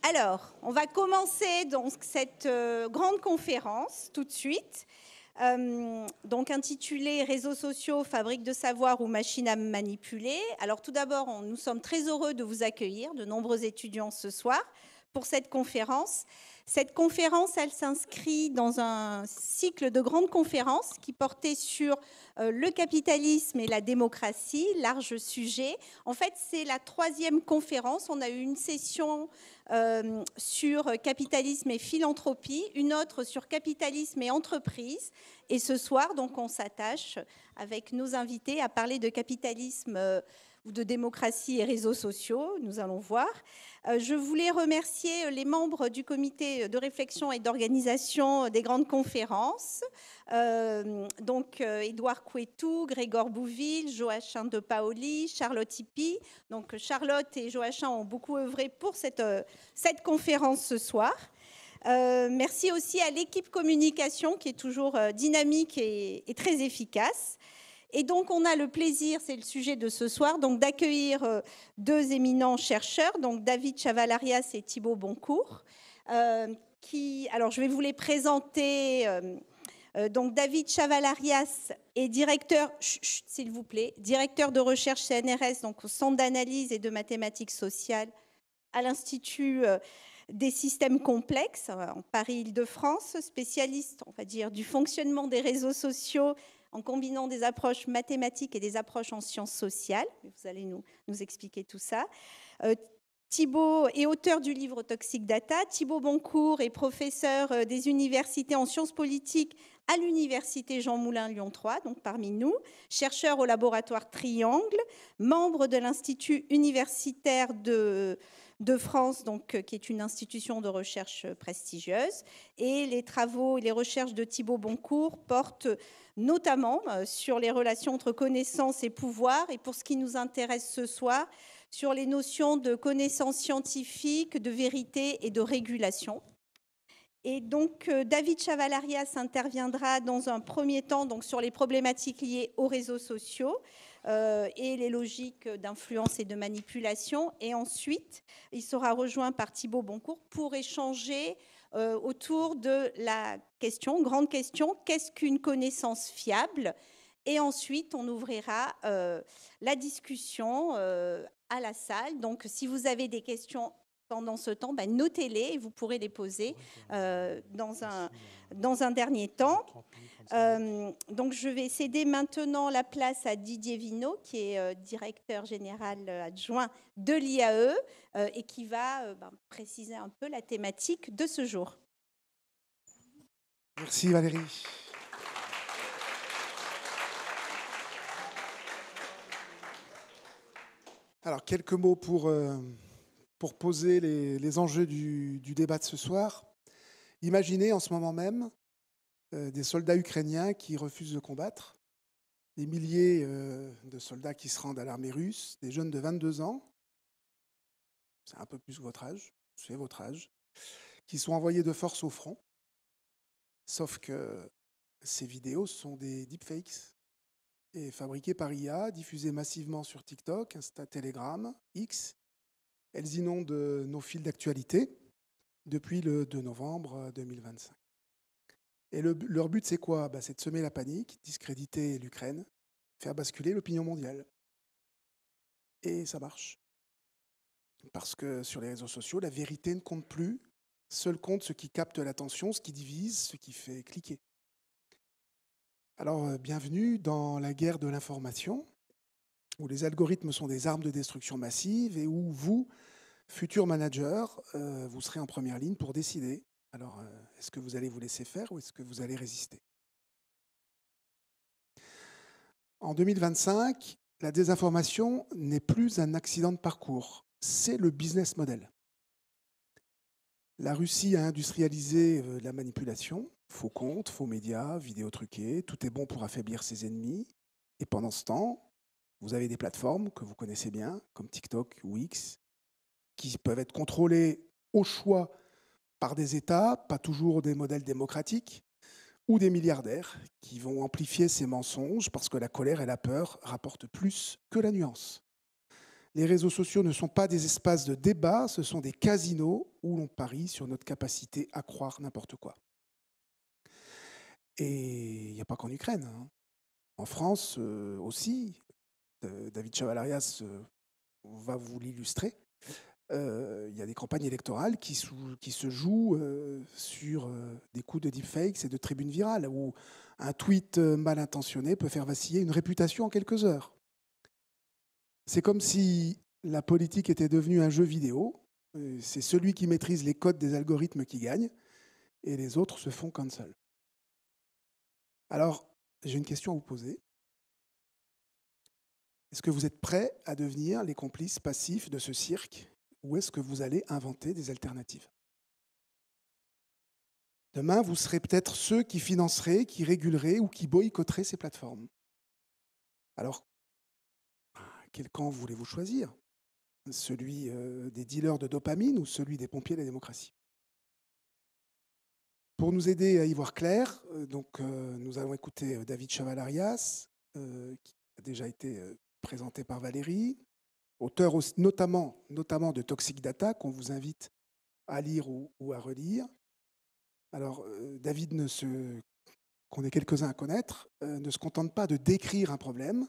Alors, on va commencer donc cette grande conférence tout de suite, donc intitulée « Réseaux sociaux, fabrique de savoir ou machine à manipuler ». Alors tout d'abord, nous sommes très heureux de vous accueillir, de nombreux étudiants ce soir, pour cette conférence. Cette conférence, elle s'inscrit dans un cycle de grandes conférences qui portait sur le capitalisme et la démocratie, large sujet. En fait, c'est la 3e conférence. On a eu une session sur capitalisme et philanthropie, une autre sur capitalisme et entreprise. Et ce soir, donc, on s'attache avec nos invités à parler de capitalisme ou de démocratie et réseaux sociaux. Nous allons voir. Je voulais remercier les membres du comité de réflexion et d'organisation des grandes conférences. Donc, Édouard Couetou, Grégoire Bouville, Joachim de Paoli, Charlotte Hippy. Donc, Charlotte et Joachim ont beaucoup œuvré pour cette conférence ce soir. Merci aussi à l'équipe communication qui est toujours dynamique et très efficace. Et donc, on a le plaisir, c'est le sujet de ce soir, donc d'accueillir 2 éminents chercheurs, donc David Chavalarias et Thibaut Boncourt. Alors, je vais vous les présenter. Donc, David Chavalarias est directeur, s'il vous plaît, directeur de recherche CNRS, donc au Centre d'analyse et de mathématiques sociales à l'Institut des systèmes complexes en Paris-Île-de-France, spécialiste, on va dire, du fonctionnement des réseaux sociaux en combinant des approches mathématiques et des approches en sciences sociales. Vous allez nous expliquer tout ça. Thibaut est auteur du livre Toxic Data. Thibaut Boncourt est professeur des universités en sciences politiques à l'université Jean Moulin Lyon 3, donc parmi nous, chercheur au laboratoire Triangle, membre de l'Institut universitaire de France, donc, qui est une institution de recherche prestigieuse. Et les travaux et les recherches de Thibaut Boncourt portent notamment sur les relations entre connaissance et pouvoir, et pour ce qui nous intéresse ce soir, sur les notions de connaissance scientifique, de vérité et de régulation. Et donc, David Chavalarias interviendra dans un premier temps donc, sur les problématiques liées aux réseaux sociaux et les logiques d'influence et de manipulation. Et ensuite, il sera rejoint par Thibaut Boncourt pour échanger autour de la grande question, qu'est-ce qu'une connaissance fiable ? Et ensuite, on ouvrira la discussion à la salle. Donc, si vous avez des questions pendant ce temps, notez-les et vous pourrez les poser dans un dernier temps. Donc, je vais céder maintenant la place à Didier Vinot, qui est directeur général adjoint de l'IAE et qui va préciser un peu la thématique de ce jour. Merci Valérie. Alors, quelques mots pour poser les enjeux du débat de ce soir. Imaginez en ce moment même des soldats ukrainiens qui refusent de combattre, des milliers de soldats qui se rendent à l'armée russe, des jeunes de 22 ans, c'est un peu plus que votre âge, c'est votre âge, qui sont envoyés de force au front. Sauf que ces vidéos sont des deepfakes et fabriquées par IA, diffusées massivement sur TikTok, Insta, Telegram, X. Elles inondent nos fils d'actualité depuis le 2 novembre 2025. Et leur but, c'est quoi ? C'est de semer la panique, discréditer l'Ukraine, faire basculer l'opinion mondiale. Et ça marche. Parce que sur les réseaux sociaux, la vérité ne compte plus. Seul compte ce qui capte l'attention, ce qui divise, ce qui fait cliquer. Alors, bienvenue dans la guerre de l'information, où les algorithmes sont des armes de destruction massive et où vous, futurs managers, vous serez en première ligne pour décider. Alors, est-ce que vous allez vous laisser faire ou est-ce que vous allez résister ? En 2025, la désinformation n'est plus un accident de parcours, c'est le business model. La Russie a industrialisé la manipulation, faux comptes, faux médias, vidéos truquées, tout est bon pour affaiblir ses ennemis. Et pendant ce temps, vous avez des plateformes que vous connaissez bien, comme TikTok ou X, qui peuvent être contrôlées au choix par des États, pas toujours des modèles démocratiques, ou des milliardaires qui vont amplifier ces mensonges parce que la colère et la peur rapportent plus que la nuance. Les réseaux sociaux ne sont pas des espaces de débat, ce sont des casinos où l'on parie sur notre capacité à croire n'importe quoi. Et il n'y a pas qu'en Ukraine, hein. En France aussi, David Chavalarias va vous l'illustrer. Il y a des campagnes électorales qui se jouent sur des coups de deepfakes et de tribunes virales, où un tweet mal intentionné peut faire vaciller une réputation en quelques heures. C'est comme si la politique était devenue un jeu vidéo. C'est celui qui maîtrise les codes des algorithmes qui gagne, et les autres se font cancel. Alors, j'ai une question à vous poser. Est-ce que vous êtes prêts à devenir les complices passifs de ce cirque, ou est-ce que vous allez inventer des alternatives? Demain, vous serez peut-être ceux qui financeraient, qui réguleraient ou qui boycotteraient ces plateformes. Alors, quel camp voulez-vous choisir? Celui des dealers de dopamine ou celui des pompiers de la démocratie? Pour nous aider à y voir clair, nous allons écouter David Chavalarias, qui a déjà été présenté par Valérie, auteur aussi, notamment de Toxic Data, qu'on vous invite à lire ou à relire. Alors, David, qu'on est quelques-uns à connaître, ne se contente pas de décrire un problème.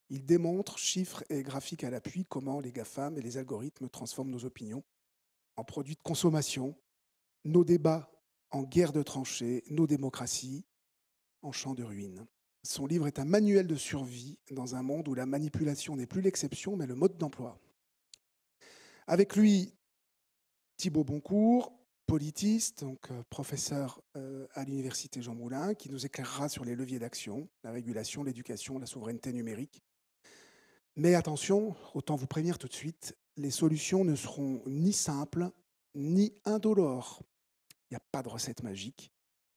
Il démontre, chiffres et graphiques à l'appui, comment les GAFAM et les algorithmes transforment nos opinions en produits de consommation, nos débats en guerre de tranchées, nos démocraties en champ de ruines. Son livre est un manuel de survie dans un monde où la manipulation n'est plus l'exception, mais le mode d'emploi. Avec lui, Thibaut Boncourt, politiste, donc professeur à l'université Jean Moulin, qui nous éclairera sur les leviers d'action, la régulation, l'éducation, la souveraineté numérique. Mais attention, autant vous prévenir tout de suite, les solutions ne seront ni simples, ni indolores. Il n'y a pas de recette magique,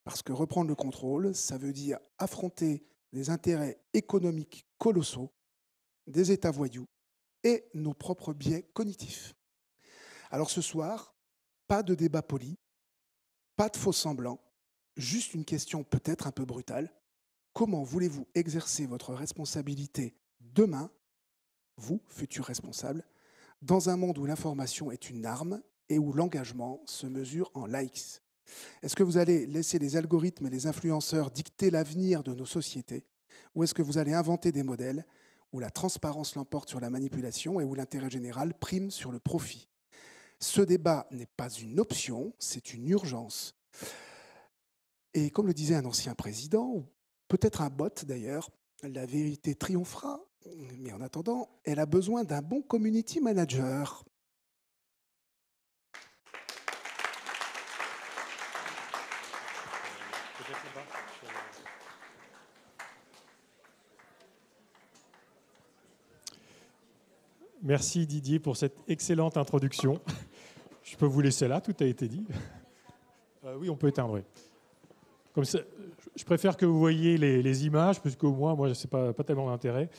parce que reprendre le contrôle, ça veut dire affronter des intérêts économiques colossaux, des États voyous et nos propres biais cognitifs. Alors ce soir, pas de débat poli, pas de faux semblants, juste une question peut-être un peu brutale. Comment voulez-vous exercer votre responsabilité demain, vous, futurs responsables, dans un monde où l'information est une arme et où l'engagement se mesure en likes? Est-ce que vous allez laisser les algorithmes et les influenceurs dicter l'avenir de nos sociétés, ou est-ce que vous allez inventer des modèles où la transparence l'emporte sur la manipulation et où l'intérêt général prime sur le profit? Ce débat n'est pas une option, c'est une urgence. Et comme le disait un ancien président, ou peut-être un bot d'ailleurs, la vérité triomphera, mais en attendant, elle a besoin d'un bon community manager. Merci Didier pour cette excellente introduction. Je peux vous laisser là, tout a été dit. Oui, on peut éteindre. Oui. Comme ça, je préfère que vous voyiez les images, parce qu'au moins, moi, ce n'est pas tellement d'intérêt.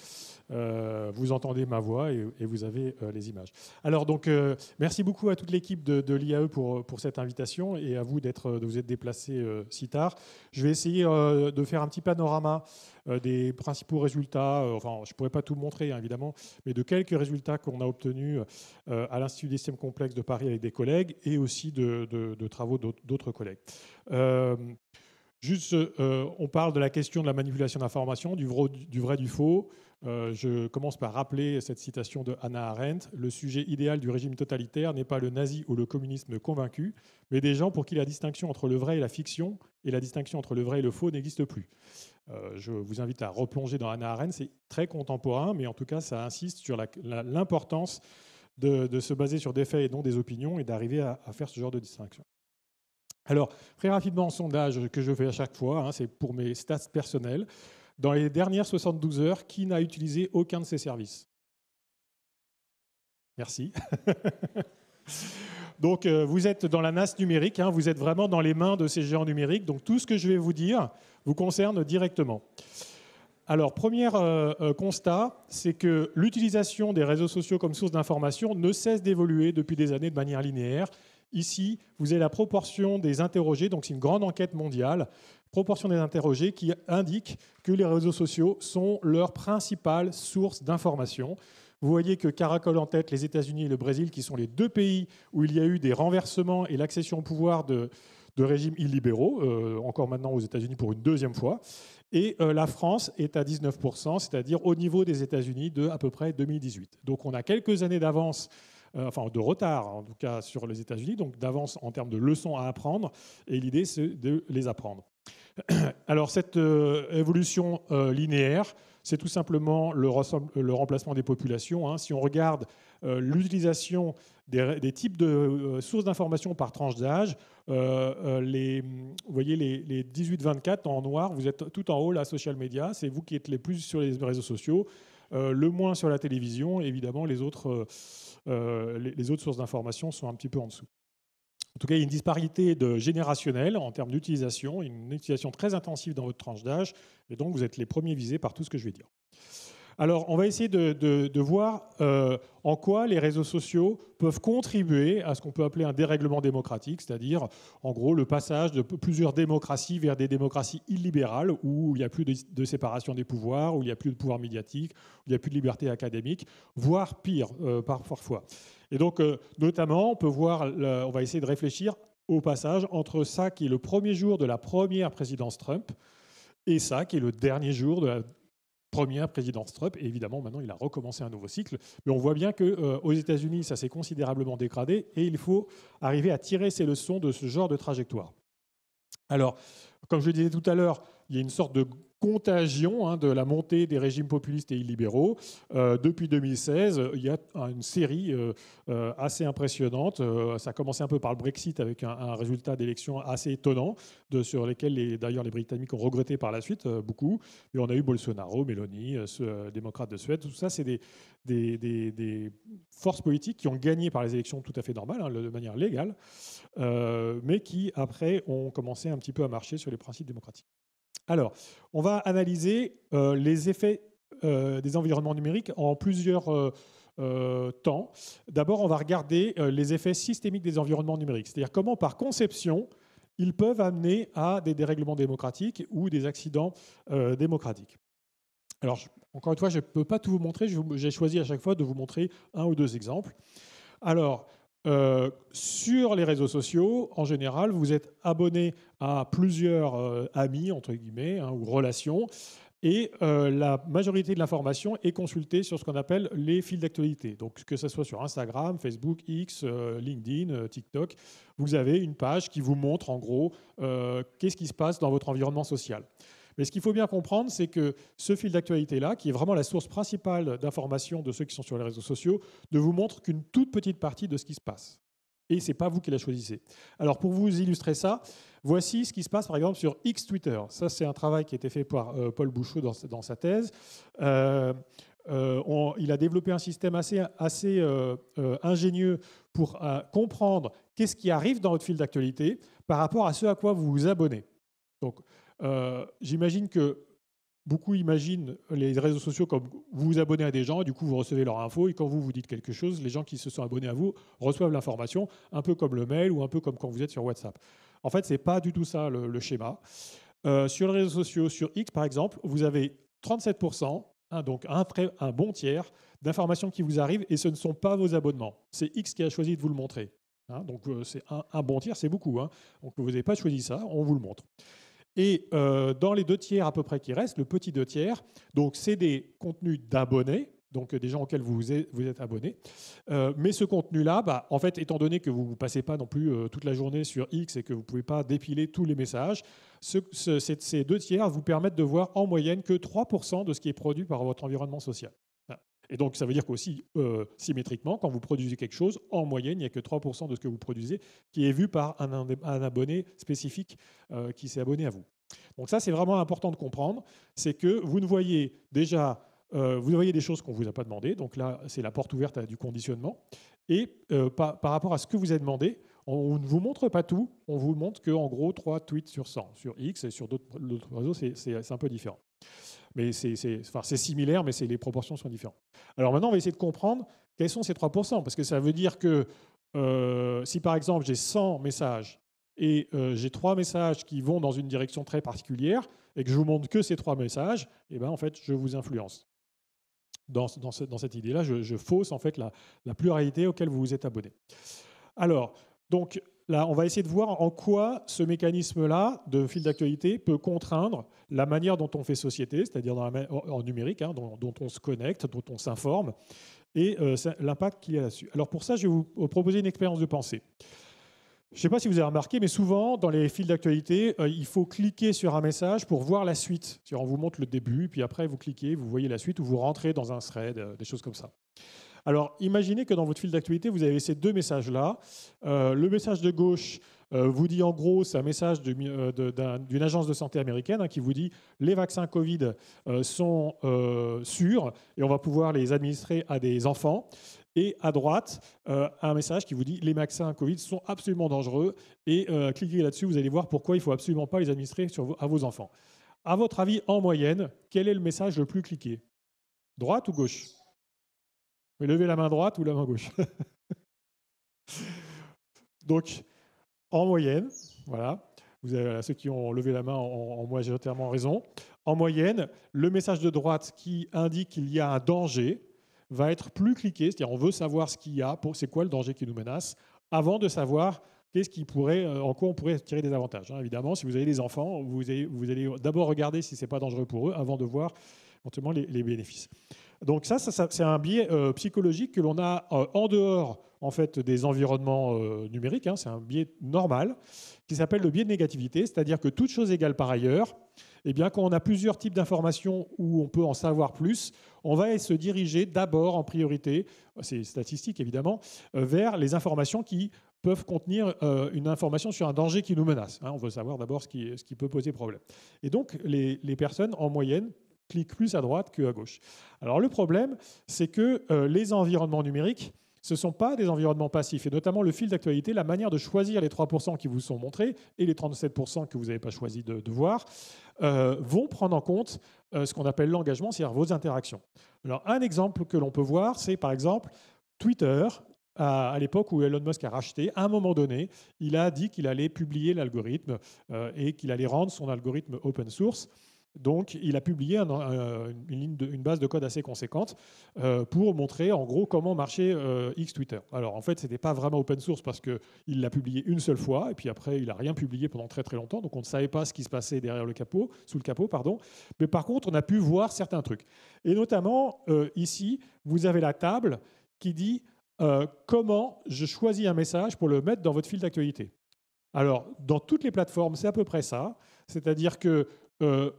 Vous entendez ma voix et vous avez les images. Alors, donc, merci beaucoup à toute l'équipe de l'IAE pour cette invitation et à vous de vous être déplacés si tard. Je vais essayer de faire un petit panorama des principaux résultats. Enfin, je ne pourrais pas tout montrer, hein, évidemment, mais de quelques résultats qu'on a obtenus à l'Institut des systèmes complexes de Paris avec des collègues et aussi de travaux d'autres collègues. Juste, on parle de la question de la manipulation d'informations, du vrai, du faux. Je commence par rappeler cette citation de Hannah Arendt. Le sujet idéal du régime totalitaire n'est pas le nazi ou le communisme convaincu, mais des gens pour qui la distinction entre le vrai et la fiction et la distinction entre le vrai et le faux n'existe plus. Je vous invite à replonger dans Hannah Arendt. C'est très contemporain, mais en tout cas, ça insiste sur l'importance de se baser sur des faits et non des opinions et d'arriver à faire ce genre de distinction. Alors, très rapidement, sondage que je fais à chaque fois, hein, c'est pour mes stats personnels. Dans les dernières 72 heures, qui n'a utilisé aucun de ces services? Merci. Donc, vous êtes dans la nasse numérique, hein, vous êtes vraiment dans les mains de ces géants numériques. Donc, tout ce que je vais vous dire vous concerne directement. Alors, premier constat, c'est que l'utilisation des réseaux sociaux comme source d'information ne cesse d'évoluer depuis des années de manière linéaire. Ici, vous avez la proportion des interrogés, donc c'est une grande enquête mondiale, proportion des interrogés qui indique que les réseaux sociaux sont leur principale source d'information. Vous voyez que caracole en tête les États-Unis et le Brésil, qui sont les deux pays où il y a eu des renversements et l'accession au pouvoir de régimes illibéraux, encore maintenant aux États-Unis pour une deuxième fois. Et la France est à 19%, c'est-à-dire au niveau des États-Unis de à peu près 2018. Donc on a quelques années d'avance, enfin de retard en tout cas sur les États-Unis, donc d'avance en termes de leçons à apprendre, et l'idée c'est de les apprendre. Alors cette évolution linéaire, c'est tout simplement le remplacement des populations. Hein. Si on regarde l'utilisation des types de sources d'informations par tranche d'âge, vous voyez les 18-24 en noir, vous êtes tout en haut, la social media, c'est vous qui êtes les plus sur les réseaux sociaux, le moins sur la télévision, et évidemment les autres sources d'informations sont un petit peu en dessous. En tout cas, il y a une disparité générationnelle en termes d'utilisation, une utilisation très intensive dans votre tranche d'âge, et donc vous êtes les premiers visés par tout ce que je vais dire. Alors, on va essayer de voir en quoi les réseaux sociaux peuvent contribuer à ce qu'on peut appeler un dérèglement démocratique, c'est-à-dire, en gros, le passage de plusieurs démocraties vers des démocraties illibérales, où il n'y a plus de séparation des pouvoirs, où il n'y a plus de pouvoir médiatique, où il n'y a plus de liberté académique, voire pire, parfois. Et donc, notamment, on va essayer de réfléchir au passage entre ça qui est le premier jour de la première présidence Trump et ça qui est le dernier jour de la première présidence Trump. Et évidemment, maintenant, il a recommencé un nouveau cycle. Mais on voit bien qu'aux États-Unis, ça s'est considérablement dégradé et il faut arriver à tirer ses leçons de ce genre de trajectoire. Alors, comme je le disais tout à l'heure, il y a une sorte de contagion de la montée des régimes populistes et illibéraux. Depuis 2016, il y a une série assez impressionnante. Ça a commencé un peu par le Brexit avec un résultat d'élection assez étonnant, sur lesquels d'ailleurs les Britanniques ont regretté par la suite beaucoup. Et on a eu Bolsonaro, Meloni, démocrate de Suède. Tout ça, c'est des forces politiques qui ont gagné par les élections tout à fait normales, de manière légale, mais qui après ont commencé un petit peu à marcher sur les principes démocratiques. Alors, on va analyser les effets des environnements numériques en plusieurs temps. D'abord, on va regarder les effets systémiques des environnements numériques, c'est-à-dire comment, par conception, ils peuvent amener à des dérèglements démocratiques ou des accidents démocratiques. Alors, encore une fois, je ne peux pas tout vous montrer. J'ai choisi à chaque fois de vous montrer un ou deux exemples. Alors, sur les réseaux sociaux, en général, vous êtes abonné à plusieurs amis, entre guillemets, ou relations, et la majorité de l'information est consultée sur ce qu'on appelle les fils d'actualité. Donc, que ce soit sur Instagram, Facebook, X, LinkedIn, TikTok, vous avez une page qui vous montre en gros qu'est-ce qui se passe dans votre environnement social. Mais ce qu'il faut bien comprendre, c'est que ce fil d'actualité-là, qui est vraiment la source principale d'information de ceux qui sont sur les réseaux sociaux, ne vous montre qu'une toute petite partie de ce qui se passe. Et ce n'est pas vous qui la choisissez. Alors, pour vous illustrer ça, voici ce qui se passe, par exemple, sur X Twitter. Ça, c'est un travail qui a été fait par Paul Bouchot dans sa thèse. Il a développé un système assez ingénieux pour comprendre qu'est-ce qui arrive dans votre fil d'actualité par rapport à ce à quoi vous vous abonnez. Donc, j'imagine que beaucoup imaginent les réseaux sociaux comme vous vous abonnez à des gens et du coup vous recevez leur info et quand vous dites quelque chose, les gens qui se sont abonnés à vous reçoivent l'information, un peu comme le mail ou un peu comme quand vous êtes sur WhatsApp. En fait, ce n'est pas du tout ça le schéma. Sur les réseaux sociaux, sur X par exemple, vous avez 37%, donc un bon tiers d'informations qui vous arrivent et ce ne sont pas vos abonnements. C'est X qui a choisi de vous le montrer. Donc c'est un bon tiers, c'est beaucoup. Donc vous n'avez pas choisi ça, on vous le montre. Et dans les 2 tiers à peu près qui restent, le petit 2 tiers, donc c'est des contenus d'abonnés, donc des gens auxquels vous êtes abonnés. Mais ce contenu-là, en fait, étant donné que vous ne passez pas non plus toute la journée sur X et que vous ne pouvez pas dépiler tous les messages, ces 2 tiers vous permettent de voir en moyenne que 3% de ce qui est produit par votre environnement social. Et donc, ça veut dire qu'aussi, symétriquement, quand vous produisez quelque chose, en moyenne, il n'y a que 3% de ce que vous produisez qui est vu par un abonné spécifique qui s'est abonné à vous. Donc ça, c'est vraiment important de comprendre. C'est que vous ne voyez déjà, vous voyez des choses qu'on ne vous a pas demandé. Donc là, c'est la porte ouverte à du conditionnement. Et par rapport à ce que vous avez demandé, on ne vous montre pas tout. On vous montre qu'en gros, 3 tweets sur 100. Sur X et sur d'autres réseaux, c'est un peu différent. Mais c'est similaire, mais les proportions sont différentes. Alors maintenant, on va essayer de comprendre quels sont ces 3%, parce que ça veut dire que si par exemple j'ai 100 messages et j'ai 3 messages qui vont dans une direction très particulière et que je vous montre que ces 3 messages, eh ben, en fait, je vous influence. Dans cette idée-là, je fausse en fait la pluralité auquel vous vous êtes abonné. Alors, donc là, on va essayer de voir en quoi ce mécanisme-là de fil d'actualité peut contraindre la manière dont on fait société, c'est-à-dire en numérique, hein, dont on se connecte, dont on s'informe, et l'impact qu'il y a là-dessus. Alors pour ça, je vais vous proposer une expérience de pensée. Je ne sais pas si vous avez remarqué, mais souvent, dans les fils d'actualité, il faut cliquer sur un message pour voir la suite. On vous montre le début, puis après, vous cliquez, vous voyez la suite, ou vous rentrez dans un thread, des choses comme ça. Alors, imaginez que dans votre fil d'actualité, vous avez ces 2 messages-là. Le message de gauche vous dit en gros, c'est un message d'une agence de santé américaine hein, qui vous dit les vaccins Covid sont sûrs et on va pouvoir les administrer à des enfants. Et à droite, un message qui vous dit les vaccins Covid sont absolument dangereux et cliquez là-dessus, vous allez voir pourquoi il ne faut absolument pas les administrer à vos enfants. À votre avis, en moyenne, quel est le message le plus cliqué? Droite ou gauche? Vous levez la main droite ou la main gauche? Donc, en moyenne, voilà, vous avez, ceux qui ont levé la main ont majoritairement raison. En moyenne, le message de droite qui indique qu'il y a un danger va être plus cliqué, c'est-à-dire on veut savoir ce qu'il y a, c'est quoi le danger qui nous menace, avant de savoir en quoi on pourrait tirer des avantages. Hein. Évidemment, si vous avez des enfants, vous allez d'abord regarder si ce n'est pas dangereux pour eux avant de voir éventuellement les bénéfices. Donc ça c'est un biais psychologique que l'on a en dehors en fait, des environnements numériques. Hein. C'est un biais normal qui s'appelle le biais de négativité, c'est-à-dire que toute chose égale par ailleurs, eh bien, quand on a plusieurs types d'informations où on peut en savoir plus, on va se diriger d'abord en priorité, c'est statistique évidemment, vers les informations qui peuvent contenir une information sur un danger qui nous menace. Hein. On veut savoir d'abord ce qui peut poser problème. Et donc, les personnes, en moyenne, cliquent plus à droite qu'à gauche. Alors, le problème, c'est que les environnements numériques, ce ne sont pas des environnements passifs. Et notamment, le fil d'actualité, la manière de choisir les 3% qui vous sont montrés et les 37% que vous n'avez pas choisi de voir, vont prendre en compte ce qu'on appelle l'engagement, c'est-à-dire vos interactions. Alors, un exemple que l'on peut voir, c'est par exemple Twitter. À l'époque où Elon Musk a racheté, à un moment donné, il a dit qu'il allait publier l'algorithme et qu'il allait rendre son algorithme open source. Donc, il a publié une base de code assez conséquente pour montrer en gros comment marchait X Twitter. Alors, en fait, ce n'était pas vraiment open source parce qu'il l'a publié une seule fois et puis après, il n'a rien publié pendant très très longtemps. Donc, on ne savait pas ce qui se passait derrière sous le capot. Mais par contre, on a pu voir certains trucs. Et notamment, ici, vous avez la table qui dit comment je choisis un message pour le mettre dans votre fil d'actualité. Alors, dans toutes les plateformes, c'est à peu près ça. C'est-à-dire que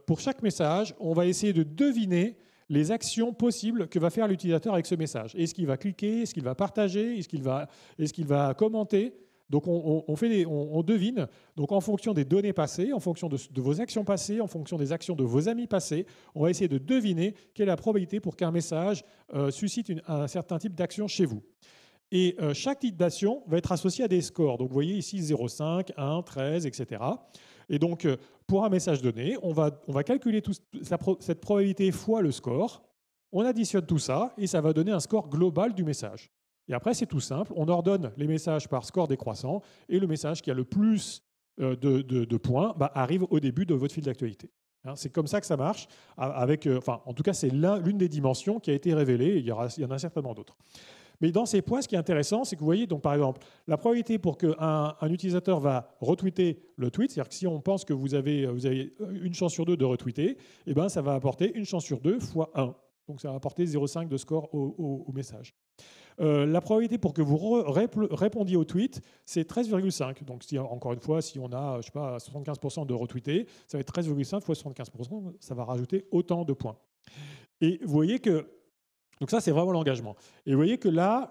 pour chaque message, on va essayer de deviner les actions possibles que va faire l'utilisateur avec ce message. Est-ce qu'il va cliquer? Est-ce qu'il va partager? Est-ce qu'il va commenter? Donc, on devine. Donc, en fonction des données passées, en fonction de vos actions passées, en fonction des actions de vos amis passés, on va essayer de deviner quelle est la probabilité pour qu'un message suscite un certain type d'action chez vous. Et chaque type d'action va être associé à des scores. Donc, vous voyez ici 0,5, 1, 13, etc. Et donc, pour un message donné, on va calculer cette probabilité fois le score. On additionne tout ça et ça va donner un score global du message. Et après, c'est tout simple. On ordonne les messages par score décroissant et le message qui a le plus de points arrive au début de votre fil d'actualité. Hein, c'est comme ça que ça marche. En tout cas, c'est l'une des dimensions qui a été révélée. Il y en a certainement d'autres. Mais dans ces points, ce qui est intéressant, c'est que vous voyez, donc, par exemple, la probabilité pour qu'un utilisateur va retweeter le tweet, c'est-à-dire que si on pense que vous avez une chance sur 2 de retweeter, eh ben, ça va apporter une chance sur 2 fois 1. Donc ça va apporter 0,5 de score au message. La probabilité pour que vous répondiez au tweet, c'est 13,5. Donc encore une fois, si on a 75% de retweetés, ça va être 13,5 fois 75%, ça va rajouter autant de points. Et vous voyez que donc ça, c'est vraiment l'engagement. Et vous voyez que là,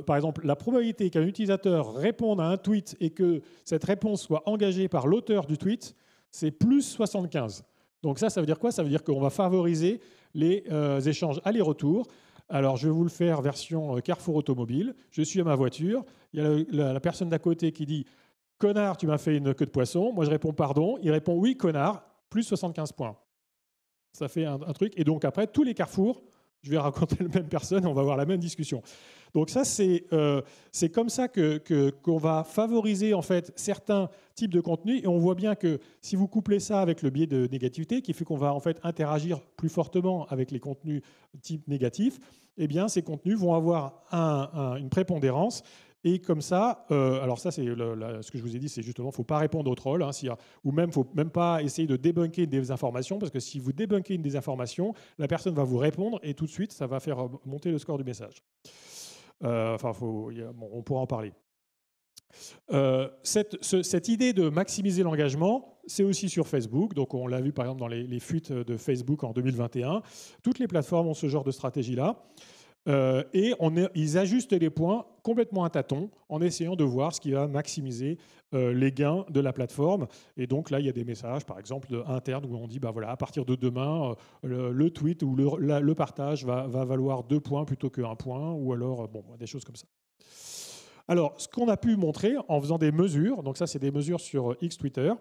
par exemple, la probabilité qu'un utilisateur réponde à un tweet et que cette réponse soit engagée par l'auteur du tweet, c'est plus 75. Donc ça veut dire quoi? Ça veut dire qu'on va favoriser les échanges aller-retour. Alors, je vais vous le faire version Carrefour Automobile. Je suis à ma voiture. Il y a la personne d'à côté qui dit « Connard, tu m'as fait une queue de poisson ». Moi, je réponds « Pardon ». Il répond « Oui, connard », plus 75 points. Ça fait un truc. Et donc, après, tous les carrefours je vais raconter la même personne, on va avoir la même discussion. Donc ça, c'est comme ça qu'on va favoriser en fait certains types de contenus, et on voit bien que si vous couplez ça avec le biais de négativité, qui fait qu'on va en fait interagir plus fortement avec les contenus type négatif, eh bien ces contenus vont avoir une prépondérance. Et comme ça, alors ça c'est ce que je vous ai dit, c'est justement, il ne faut pas répondre aux trolls, ou même, il ne faut même pas essayer de débunker des informations, parce que si vous débunkez une désinformation, la personne va vous répondre et tout de suite, ça va faire monter le score du message. On pourra en parler. Cette idée de maximiser l'engagement, c'est aussi sur Facebook. Donc on l'a vu par exemple dans les fuites de Facebook en 2021. Toutes les plateformes ont ce genre de stratégie-là. Ils ajustent les points complètement à tâtons en essayant de voir ce qui va maximiser les gains de la plateforme. Et donc là, il y a des messages, par exemple, internes où on dit, à partir de demain, le tweet ou le partage va valoir 2 points plutôt que 1 point, ou alors des choses comme ça. Alors, ce qu'on a pu montrer en faisant des mesures, donc ça, c'est des mesures sur X Twitter,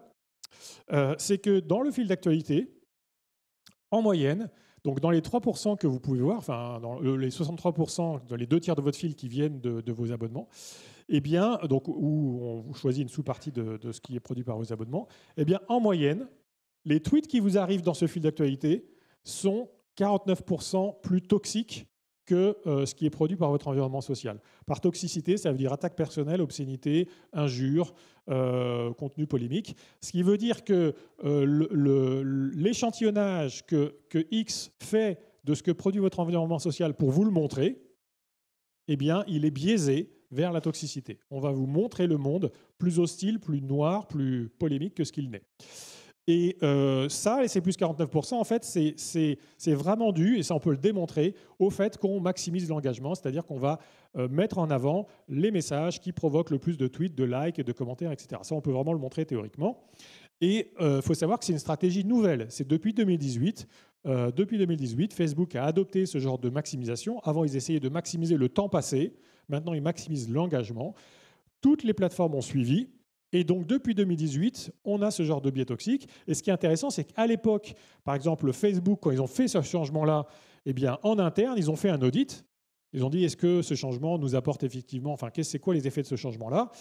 c'est que dans le fil d'actualité, en moyenne, donc dans les 3% que vous pouvez voir, dans les 63%, dans les 2 tiers de votre fil qui viennent de vos abonnements, eh bien, donc, où on choisit une sous-partie de ce qui est produit par vos abonnements, eh bien, en moyenne, les tweets qui vous arrivent dans ce fil d'actualité sont 49% plus toxiques que ce qui est produit par votre environnement social. Par toxicité, ça veut dire attaque personnelle, obscénité, injure, contenu polémique. Ce qui veut dire que l'échantillonnage que X fait de ce que produit votre environnement social pour vous le montrer, eh bien, il est biaisé vers la toxicité. On va vous montrer le monde plus hostile, plus noir, plus polémique que ce qu'il n'est. Et ça, et c'est plus 49%, en fait, c'est vraiment dû, et ça on peut le démontrer, au fait qu'on maximise l'engagement, c'est-à-dire qu'on va mettre en avant les messages qui provoquent le plus de tweets, de likes et de commentaires, etc. Ça, on peut vraiment le montrer théoriquement. Et il faut savoir que c'est une stratégie nouvelle. C'est depuis 2018. Depuis 2018, Facebook a adopté ce genre de maximisation. Avant, ils essayaient de maximiser le temps passé. Maintenant, ils maximisent l'engagement. Toutes les plateformes ont suivi. Et donc, depuis 2018, on a ce genre de biais toxique. Et ce qui est intéressant, c'est qu'à l'époque, par exemple, Facebook, quand ils ont fait ce changement-là, eh bien, en interne, ils ont fait un audit. Ils ont dit, est-ce que ce changement nous apporte effectivement... c'est quoi les effets de ce changement-là ?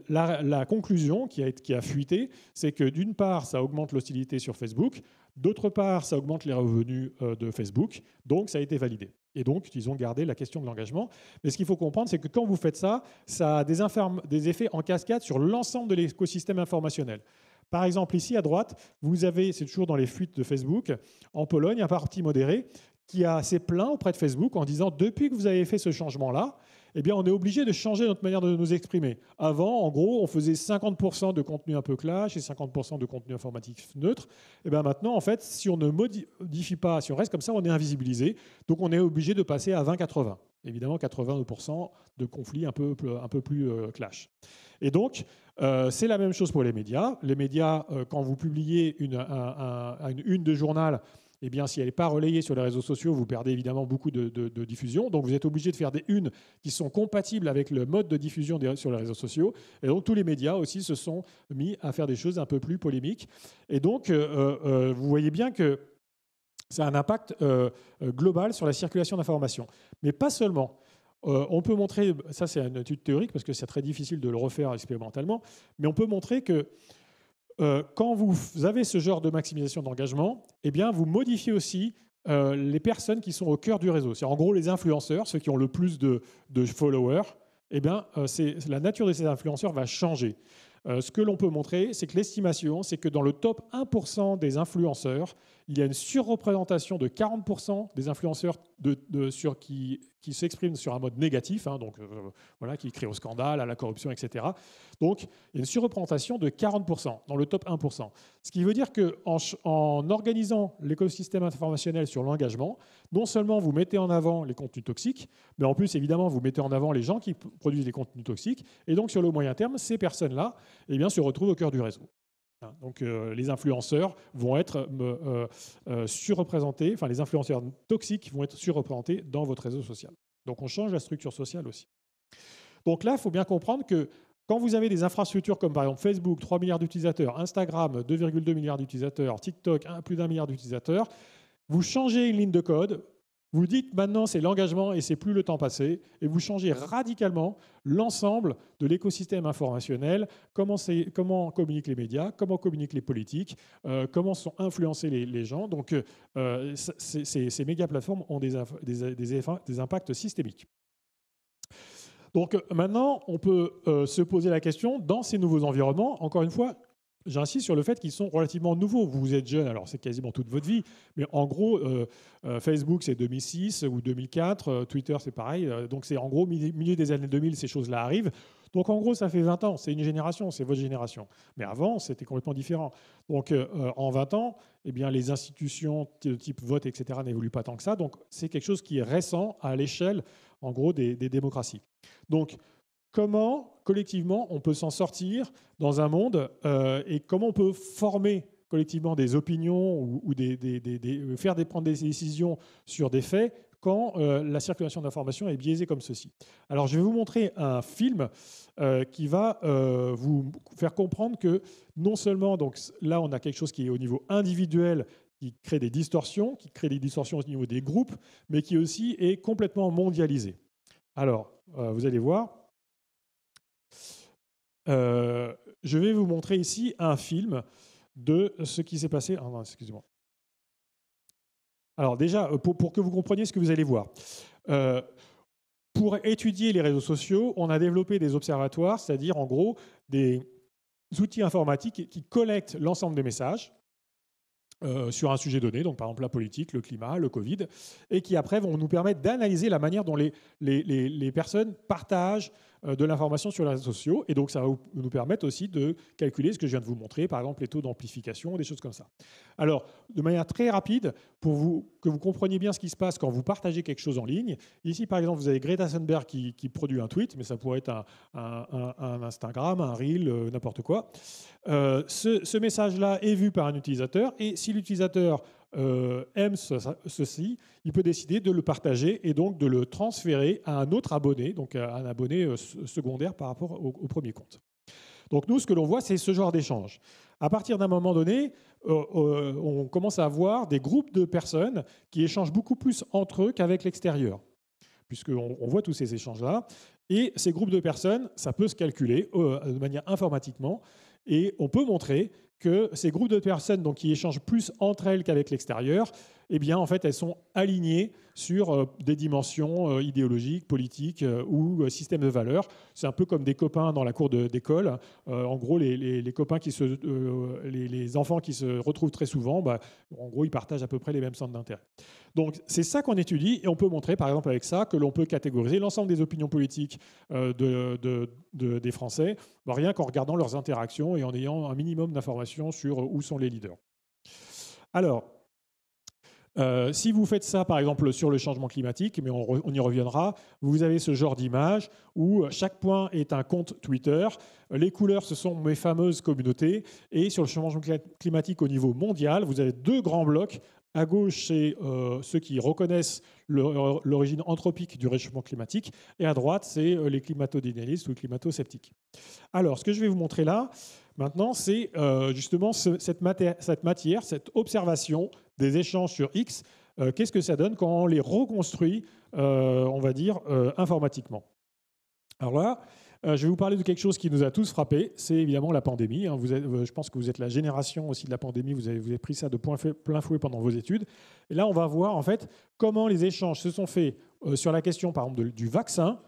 La conclusion qui a fuité, c'est que d'une part, ça augmente l'hostilité sur Facebook. D'autre part, ça augmente les revenus de Facebook. Donc, ça a été validé. Et donc, ils ont gardé la question de l'engagement. Mais ce qu'il faut comprendre, c'est que quand vous faites ça, ça a des effets en cascade sur l'ensemble de l'écosystème informationnel. Par exemple, ici à droite, vous avez, c'est toujours dans les fuites de Facebook, en Pologne, un parti modéré qui s'est plaint auprès de Facebook en disant « Depuis que vous avez fait ce changement-là, eh bien, on est obligé de changer notre manière de nous exprimer. Avant, en gros, on faisait 50% de contenu un peu clash et 50% de contenu informatique neutre. Et bien maintenant, en fait, si on ne modifie pas, si on reste comme ça, on est invisibilisé. Donc, on est obligé de passer à 20-80. Évidemment, 80% de conflits un peu plus clash. Et donc, c'est la même chose pour les médias. Les médias, quand vous publiez une de journal, eh bien, si elle n'est pas relayée sur les réseaux sociaux, vous perdez évidemment beaucoup de diffusion. Donc, vous êtes obligé de faire des unes qui sont compatibles avec le mode de diffusion sur les réseaux sociaux. Et donc, tous les médias aussi se sont mis à faire des choses un peu plus polémiques. Et donc, vous voyez bien que ça a un impact global sur la circulation d'informations. Mais pas seulement. On peut montrer, ça c'est une étude théorique parce que c'est très difficile de le refaire expérimentalement, mais on peut montrer que quand vous avez ce genre de maximisation d'engagement, eh bien, vous modifiez aussi les personnes qui sont au cœur du réseau. C'est en gros les influenceurs, ceux qui ont le plus de followers. Eh bien, la nature de ces influenceurs va changer. Ce que l'on peut montrer, c'est que l'estimation, c'est que dans le top 1% des influenceurs, il y a une surreprésentation de 40% des influenceurs qui s'expriment sur un mode négatif, qui crient au scandale, à la corruption, etc. Donc, il y a une surreprésentation de 40% dans le top 1%. Ce qui veut dire qu'en organisant l'écosystème informationnel sur l'engagement, non seulement vous mettez en avant les contenus toxiques, mais en plus, évidemment, vous mettez en avant les gens qui produisent des contenus toxiques. Et donc, sur le moyen terme, ces personnes-là se retrouvent au cœur du réseau. Donc, les influenceurs vont être surreprésentés, les influenceurs toxiques vont être surreprésentés dans votre réseau social. Donc, on change la structure sociale aussi. Donc là, il faut bien comprendre que quand vous avez des infrastructures comme par exemple Facebook, 3 milliards d'utilisateurs, Instagram, 2,2 milliards d'utilisateurs, TikTok, plus d'1 milliard d'utilisateurs, vous changez une ligne de code, Vous dites maintenant c'est l'engagement et c'est plus le temps passé, et vous changez radicalement l'ensemble de l'écosystème informationnel, comment communiquent les médias, comment communiquent les politiques, comment sont influencés les gens. Donc ces méga plateformes ont des impacts systémiques. Donc maintenant, on peut se poser la question, dans ces nouveaux environnements, encore une fois, j'insiste sur le fait qu'ils sont relativement nouveaux. Vous êtes jeune, alors c'est quasiment toute votre vie, mais en gros, Facebook c'est 2006 ou 2004, Twitter c'est pareil, donc c'est en gros milieu des années 2000, ces choses-là arrivent. Donc en gros, ça fait 20 ans, c'est une génération, c'est votre génération. Mais avant, c'était complètement différent. Donc en 20 ans, eh bien, les institutions de type vote, etc., n'évoluent pas tant que ça. Donc c'est quelque chose qui est récent à l'échelle, en gros, des démocraties. Donc comment, collectivement, on peut s'en sortir dans un monde et comment on peut former collectivement des opinions ou prendre des décisions sur des faits quand la circulation d'informations est biaisée comme ceci. Alors, je vais vous montrer un film qui va vous faire comprendre que non seulement, donc là, on a quelque chose qui est au niveau individuel, qui crée des distorsions au niveau des groupes, mais qui aussi est complètement mondialisé. Alors, vous allez voir. Je vais vous montrer ici un film de ce qui s'est passé. Ah non, excusez-moi. Alors déjà, pour que vous compreniez ce que vous allez voir. Pour étudier les réseaux sociaux, on a développé des observatoires, c'est-à-dire en gros des outils informatiques qui collectent l'ensemble des messages sur un sujet donné, donc par exemple la politique, le climat, le Covid, et qui après vont nous permettre d'analyser la manière dont les personnes partagent de l'information sur les réseaux sociaux. Et donc ça va nous permettre aussi de calculer ce que je viens de vous montrer, par exemple les taux d'amplification, des choses comme ça. Alors, de manière très rapide, pour que vous compreniez bien ce qui se passe quand vous partagez quelque chose en ligne, ici par exemple vous avez Greta Thunberg qui produit un tweet, mais ça pourrait être un Instagram, un Reel, n'importe quoi. Ce message-là est vu par un utilisateur, et si l'utilisateur aime ceci, il peut décider de le partager et donc de le transférer à un autre abonné, donc à un abonné secondaire par rapport au premier compte. Donc nous, ce que l'on voit, c'est ce genre d'échange. À partir d'un moment donné, on commence à avoir des groupes de personnes qui échangent beaucoup plus entre eux qu'avec l'extérieur, puisqu'on voit tous ces échanges-là. Et ces groupes de personnes, ça peut se calculer de manière informatiquement, et on peut montrer que ces groupes de personnes donc, qui échangent plus entre elles qu'avec l'extérieur, eh bien, en fait, elles sont alignées sur des dimensions idéologiques, politiques ou systèmes de valeurs. C'est un peu comme des copains dans la cour d'école. En gros, les copains les enfants qui se retrouvent très souvent, en gros, ils partagent à peu près les mêmes centres d'intérêt. Donc, c'est ça qu'on étudie, et on peut montrer, par exemple, avec ça, que l'on peut catégoriser l'ensemble des opinions politiques des Français, rien qu'en regardant leurs interactions et en ayant un minimum d'informations sur où sont les leaders. Alors, si vous faites ça, par exemple, sur le changement climatique, mais on y reviendra, vous avez ce genre d'image où chaque point est un compte Twitter. Les couleurs, ce sont mes fameuses communautés. Et sur le changement climatique au niveau mondial, vous avez deux grands blocs. À gauche, c'est ceux qui reconnaissent l'origine anthropique du réchauffement climatique. Et à droite, c'est les climato-denialistes ou les climato-sceptiques. Alors, ce que je vais vous montrer là, maintenant, c'est justement cette matière, cette observation des échanges sur X. Qu'est-ce que ça donne quand on les reconstruit, on va dire, informatiquement? Alors là, je vais vous parler de quelque chose qui nous a tous frappés, c'est évidemment la pandémie. Je pense que vous êtes la génération aussi de la pandémie, vous avez pris ça de plein fouet pendant vos études. Et là, on va voir en fait comment les échanges se sont faits sur la question, par exemple, du vaccin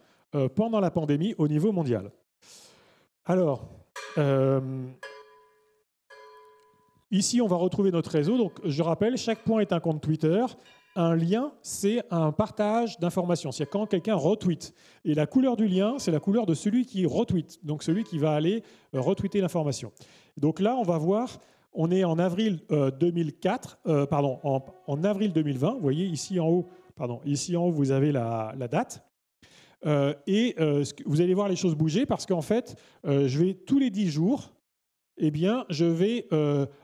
pendant la pandémie au niveau mondial. Alors, ici, on va retrouver notre réseau. Donc, je rappelle, chaque point est un compte Twitter. Un lien, c'est un partage d'informations. C'est quand quelqu'un retweet. Et la couleur du lien, c'est la couleur de celui qui retweet, donc celui qui va aller retweeter l'information. Donc là, on va voir, on est en avril 2004, en avril 2020. Vous voyez ici en haut, vous avez la date. Vous allez voir les choses bouger parce qu'en fait, je vais tous les 10 jours, je vais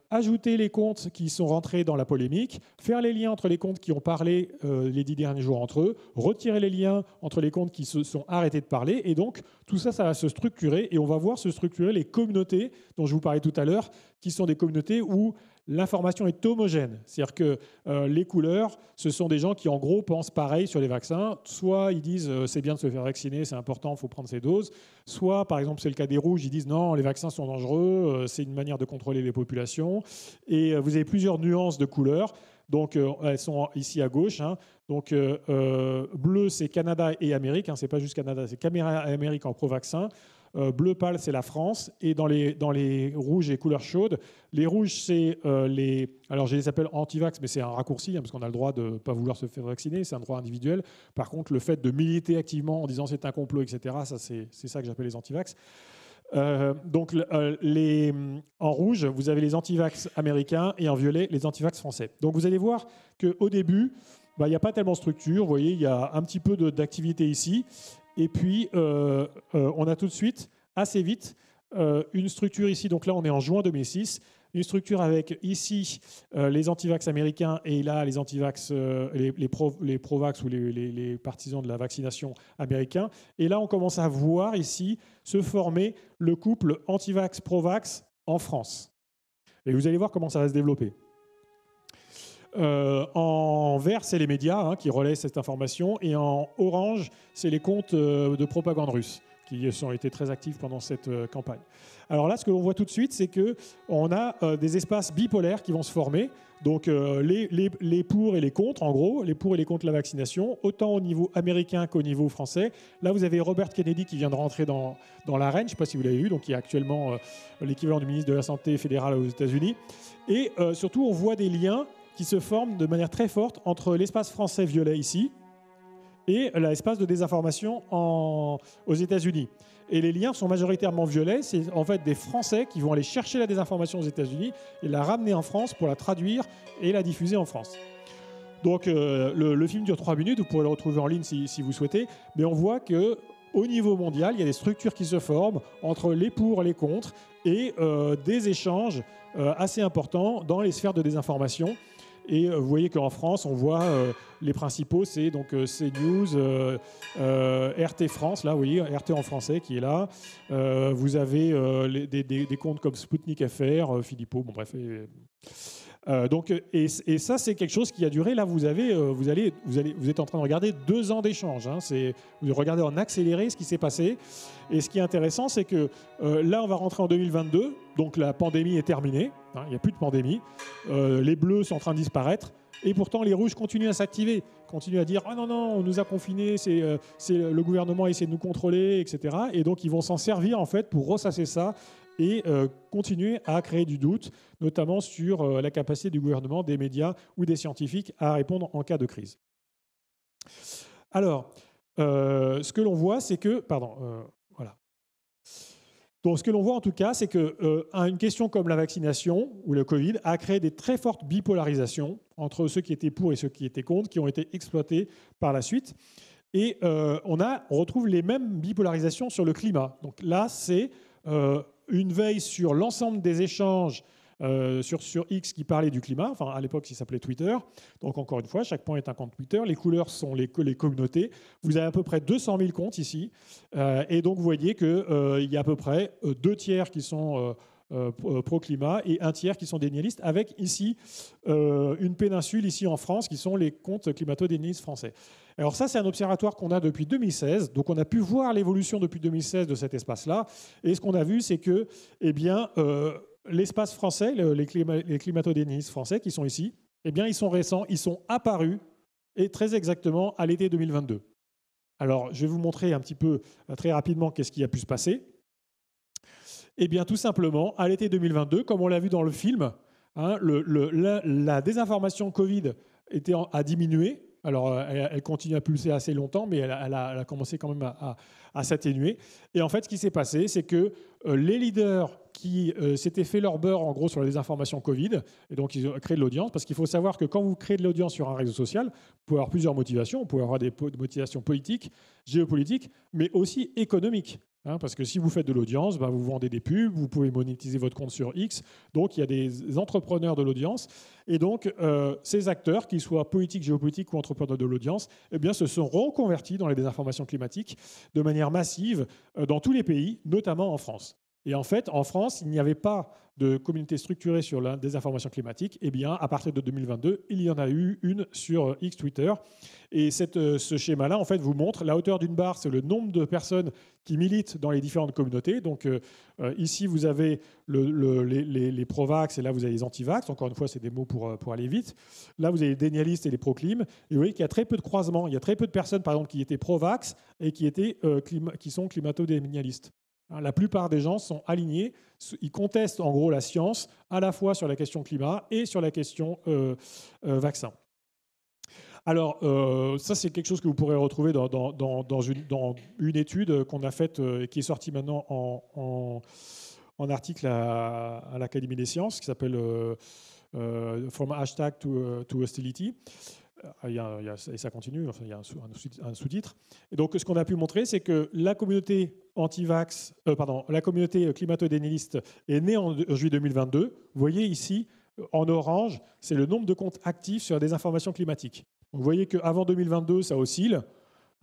ajouter les comptes qui sont rentrés dans la polémique, faire les liens entre les comptes qui ont parlé les 10 derniers jours entre eux, retirer les liens entre les comptes qui se sont arrêtés de parler. Et donc, tout ça, ça va se structurer et on va voir se structurer les communautés dont je vous parlais tout à l'heure, qui sont des communautés où l'information est homogène. C'est-à-dire que les couleurs, ce sont des gens qui, en gros, pensent pareil sur les vaccins. Soit ils disent c'est bien de se faire vacciner, c'est important, il faut prendre ses doses. Soit, par exemple, c'est le cas des rouges, ils disent non, les vaccins sont dangereux, c'est une manière de contrôler les populations. Et vous avez plusieurs nuances de couleurs. Donc, elles sont ici à gauche. Hein. Donc, bleu, c'est Canada et Amérique. Hein. Ce n'est pas juste Canada, c'est Canada et Amérique en pro-vaccin. Bleu pâle, c'est la France. Et dans les rouges et couleurs chaudes, les rouges, c'est les... Alors, je les appelle anti-vax, mais c'est un raccourci, hein, parce qu'on a le droit de ne pas vouloir se faire vacciner. C'est un droit individuel. Par contre, le fait de militer activement en disant c'est un complot, etc., ça, c'est ça que j'appelle les anti-vax. Donc, en rouge, vous avez les antivax américains et en violet, les antivax français. Donc, vous allez voir qu'au début, il n'y a pas tellement de structure. Vous voyez, il y a un petit peu d'activité ici. Et puis, on a tout de suite, assez vite, une structure ici. Donc là, on est en juin 2006. Une structure avec ici les antivax américains et là les antivax, les pro-vax ou les partisans de la vaccination américains. Et là, on commence à voir ici se former le couple antivax-pro-vax en France. Et vous allez voir comment ça va se développer. En vert, c'est les médias hein, qui relaient cette information. Et en orange, c'est les comptes de propagande russe qui ont été très actifs pendant cette campagne. Alors là, ce que l'on voit tout de suite, c'est qu'on a des espaces bipolaires qui vont se former. Donc les pour et les contre, en gros, les pour et les contre la vaccination, autant au niveau américain qu'au niveau français. Là, vous avez Robert Kennedy qui vient de rentrer dans l'arène, je ne sais pas si vous l'avez vu, donc qui est actuellement l'équivalent du ministre de la Santé fédéral aux États-Unis. Et surtout, on voit des liens qui se forment de manière très forte entre l'espace français violet ici et l'espace de désinformation aux États-Unis. Et les liens sont majoritairement violets. C'est en fait des Français qui vont aller chercher la désinformation aux États-Unis et la ramener en France pour la traduire et la diffuser en France. Donc le film dure 3 minutes, vous pourrez le retrouver en ligne si vous souhaitez, mais on voit qu'au niveau mondial, il y a des structures qui se forment entre les pour et les contre et des échanges assez importants dans les sphères de désinformation. Et vous voyez qu'en France, on voit les principaux, c'est donc CNews, RT France, là, vous voyez, RT en français qui est là. Vous avez des comptes comme Sputnik FR, Philippot, bon bref. Et ça, c'est quelque chose qui a duré. Là, vous êtes en train de regarder 2 ans d'échange. Hein, vous regardez en accéléré ce qui s'est passé. Et ce qui est intéressant, c'est que là, on va rentrer en 2022. Donc la pandémie est terminée. Hein, il n'y a plus de pandémie. Les bleus sont en train de disparaître. Et pourtant, les rouges continuent à s'activer, continuent à dire « Ah non, non, on nous a confinés, c'est le gouvernement essaie de nous contrôler, etc. » Et donc, ils vont s'en servir, en fait, pour ressasser ça et continuer à créer du doute, notamment sur la capacité du gouvernement, des médias ou des scientifiques à répondre en cas de crise. Alors, ce que l'on voit, c'est que... voilà. Donc, ce que l'on voit en tout cas, c'est qu'une question comme la vaccination ou le Covid a créé des très fortes bipolarisations entre ceux qui étaient pour et ceux qui étaient contre, qui ont été exploitées par la suite. Et on retrouve les mêmes bipolarisations sur le climat. Donc là, c'est une veille sur l'ensemble des échanges sur X qui parlait du climat, enfin à l'époque il s'appelait Twitter. Donc encore une fois, chaque point est un compte Twitter. Les couleurs sont les communautés. Vous avez à peu près 200 000 comptes ici. Et donc vous voyez qu'il y a à peu près 2 tiers qui sont pro-climat et 1 tiers qui sont dénialistes, avec ici une péninsule ici en France qui sont les comptes climato-dénialistes français. Alors ça, c'est un observatoire qu'on a depuis 2016. Donc on a pu voir l'évolution depuis 2016 de cet espace-là. Et ce qu'on a vu, c'est que l'espace français, les climato-dénialistes français qui sont ici, ils sont récents, ils sont apparus et très exactement à l'été 2022. Alors je vais vous montrer un petit peu très rapidement qu'est-ce qui a pu se passer. Tout simplement, à l'été 2022, comme on l'a vu dans le film, hein, la désinformation Covid a diminué. Alors, elle continue à pulser assez longtemps, mais elle a commencé quand même à s'atténuer. Et en fait, ce qui s'est passé, c'est que les leaders qui s'étaient fait leur beurre, en gros, sur la désinformation Covid, et donc ils ont créé de l'audience, parce qu'il faut savoir que quand vous créez de l'audience sur un réseau social, vous pouvez avoir plusieurs motivations. Vous pouvez avoir des motivations politiques, géopolitiques, mais aussi économiques. Hein, parce que si vous faites de l'audience, vous vendez des pubs, vous pouvez monétiser votre compte sur X. Donc, il y a des entrepreneurs de l'audience. Et donc, ces acteurs, qu'ils soient politiques, géopolitiques ou entrepreneurs de l'audience, se sont reconvertis dans les désinformations climatiques de manière massive dans tous les pays, notamment en France. Et en fait, en France, il n'y avait pas de communauté structurée sur la désinformation climatique. Eh bien, à partir de 2022, il y en a eu une sur X Twitter. Et ce schéma-là, en fait, vous montre la hauteur d'une barre, c'est le nombre de personnes qui militent dans les différentes communautés. Donc ici, vous avez les pro-vax et là, vous avez les anti-vax. Encore une fois, c'est des mots pour aller vite. Là, vous avez les dénialistes et les pro-clim. Et vous voyez qu'il y a très peu de croisements. Il y a très peu de personnes, par exemple, qui étaient pro-vax et qui sont climato-dénialistes. La plupart des gens sont alignés. Ils contestent en gros la science, à la fois sur la question climat et sur la question vaccin. Alors, ça, c'est quelque chose que vous pourrez retrouver dans une étude qu'on a faite et qui est sortie maintenant en article à l'Académie des sciences, qui s'appelle From Hashtag to Hostility. Et ça continue, enfin, il y a un sous-titre. Et donc, ce qu'on a pu montrer, c'est que la communauté la communauté climato-dénialiste est née en juillet 2022. Vous voyez ici, en orange, c'est le nombre de comptes actifs sur la désinformation climatique. Donc, vous voyez qu'avant 2022, ça oscille.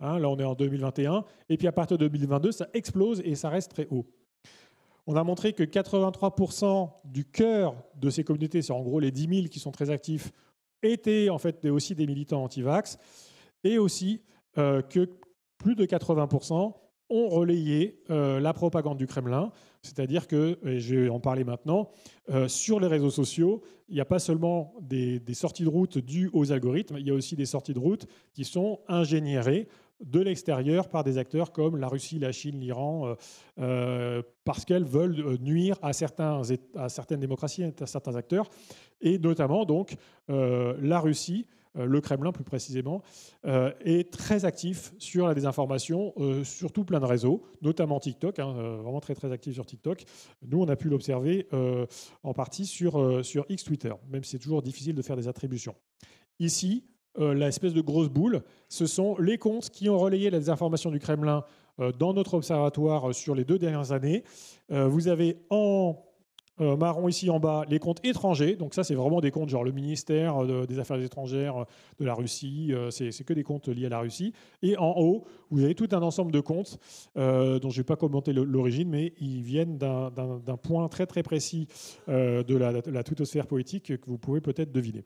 Hein, là, on est en 2021. Et puis, à partir de 2022, ça explose et ça reste très haut. On a montré que 83% du cœur de ces communautés, c'est en gros les 10 000 qui sont très actifs, étaient en fait aussi des militants anti-vax, et aussi que plus de 80% ont relayé la propagande du Kremlin. C'est-à-dire que, et je vais en parler maintenant, sur les réseaux sociaux, il n'y a pas seulement des sorties de route dues aux algorithmes, il y a aussi des sorties de route qui sont ingénierées de l'extérieur par des acteurs comme la Russie, la Chine, l'Iran, parce qu'elles veulent nuire à certaines démocraties, à certains acteurs, et notamment donc la Russie, le Kremlin plus précisément, est très actif sur la désinformation, sur tout plein de réseaux, notamment TikTok, vraiment très très actif sur TikTok. Nous, on a pu l'observer en partie sur X Twitter, même si c'est toujours difficile de faire des attributions. Ici, l'espèce de grosse boule, ce sont les comptes qui ont relayé la désinformation du Kremlin dans notre observatoire sur les 2 dernières années. Vous avez en marron ici en bas les comptes étrangers, donc ça c'est vraiment des comptes genre le ministère des Affaires étrangères de la Russie, c'est que des comptes liés à la Russie. Et en haut, vous avez tout un ensemble de comptes dont je ne vais pas commenter l'origine, mais ils viennent d'un point très très précis de la twittosphère politique que vous pouvez peut-être deviner.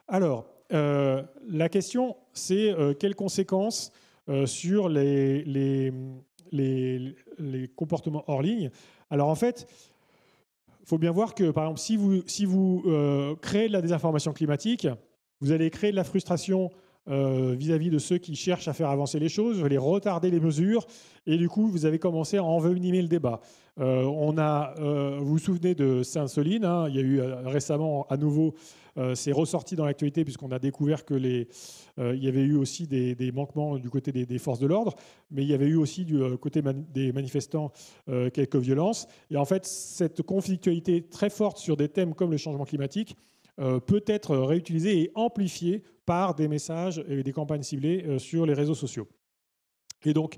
Alors, la question, c'est quelles conséquences sur les comportements hors ligne. Alors, en fait, il faut bien voir que, par exemple, si vous créez de la désinformation climatique, vous allez créer de la frustration vis-à-vis de ceux qui cherchent à faire avancer les choses, vous allez retarder les mesures, et du coup, vous avez commencé à envenimer le débat. Vous vous souvenez de Sainte-Soline, hein, il y a eu récemment, à nouveau, c'est ressorti dans l'actualité puisqu'on a découvert que il y avait eu aussi des manquements du côté des forces de l'ordre, mais il y avait eu aussi du côté des manifestants quelques violences. Et en fait, cette conflictualité très forte sur des thèmes comme le changement climatique peut être réutilisée et amplifiée par des messages et des campagnes ciblées sur les réseaux sociaux. Et donc,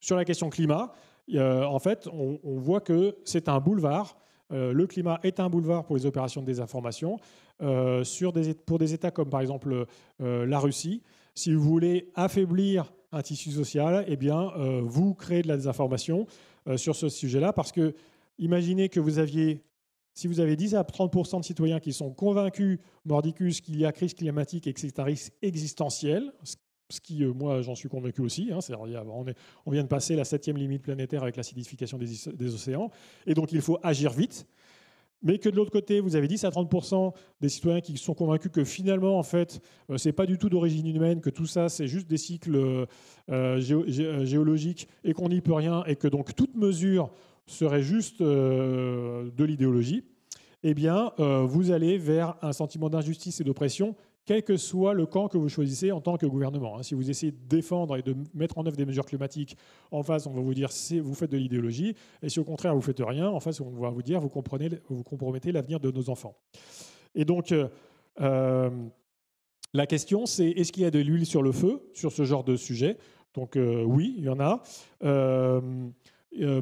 sur la question climat, en fait, on voit que c'est un boulevard. Le climat est un boulevard pour les opérations de désinformation. Pour des États comme par exemple la Russie, si vous voulez affaiblir un tissu social, eh bien, vous créez de la désinformation sur ce sujet-là, parce que imaginez que si vous avez 10 à 30% de citoyens qui sont convaincus, mordicus, qu'il y a crise climatique et que c'est un risque existentiel, ce qui, moi, j'en suis convaincu aussi. Hein, on vient de passer la 7e limite planétaire avec l'acidification des océans. Et donc, il faut agir vite. Mais que de l'autre côté, vous avez 10 à 30% des citoyens qui sont convaincus que finalement, en fait, ce n'est pas du tout d'origine humaine, que tout ça, c'est juste des cycles géologiques et qu'on n'y peut rien, et que donc toute mesure serait juste de l'idéologie, eh bien, vous allez vers un sentiment d'injustice et d'oppression, quel que soit le camp que vous choisissez en tant que gouvernement. Si vous essayez de défendre et de mettre en œuvre des mesures climatiques, en face, on va vous dire vous faites de l'idéologie, et si au contraire vous ne faites rien, en face, on va vous dire vous compromettez l'avenir de nos enfants. Et donc, la question, c'est est-ce qu'il y a de l'huile sur le feu sur ce genre de sujet? Donc oui, il y en a.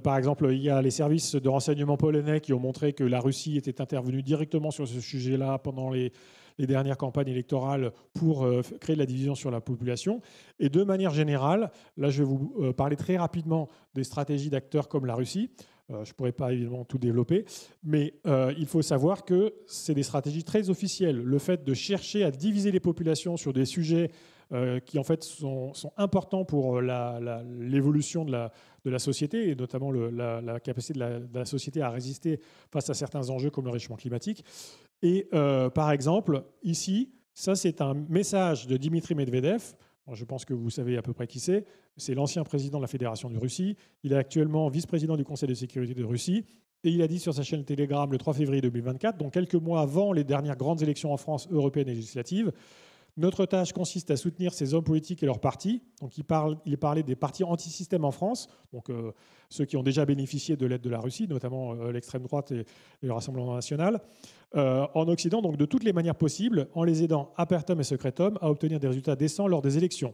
Par exemple, il y a les services de renseignement polonais qui ont montré que la Russie était intervenue directement sur ce sujet-là pendant les dernières campagnes électorales pour créer de la division sur la population. Et de manière générale, là je vais vous parler très rapidement des stratégies d'acteurs comme la Russie. Je ne pourrais pas évidemment tout développer, mais il faut savoir que c'est des stratégies très officielles. Le fait de chercher à diviser les populations sur des sujets qui en fait sont importants pour l'évolution de la société, et notamment la capacité de la société à résister face à certains enjeux comme le réchauffement climatique. Et par exemple, ici, ça c'est un message de Dimitri Medvedev. Je pense que vous savez à peu près qui c'est. C'est l'ancien président de la Fédération de Russie. Il est actuellement vice-président du Conseil de sécurité de Russie. Et il a dit sur sa chaîne Telegram le 3 février 2024, donc quelques mois avant les dernières grandes élections en France, européennes et législatives, notre tâche consiste à soutenir ces hommes politiques et leurs partis. Donc il parlait des partis anti-système en France, donc ceux qui ont déjà bénéficié de l'aide de la Russie, notamment l'extrême droite et le Rassemblement national, en Occident, donc de toutes les manières possibles, en les aidant apertum et secretum à obtenir des résultats décents lors des élections.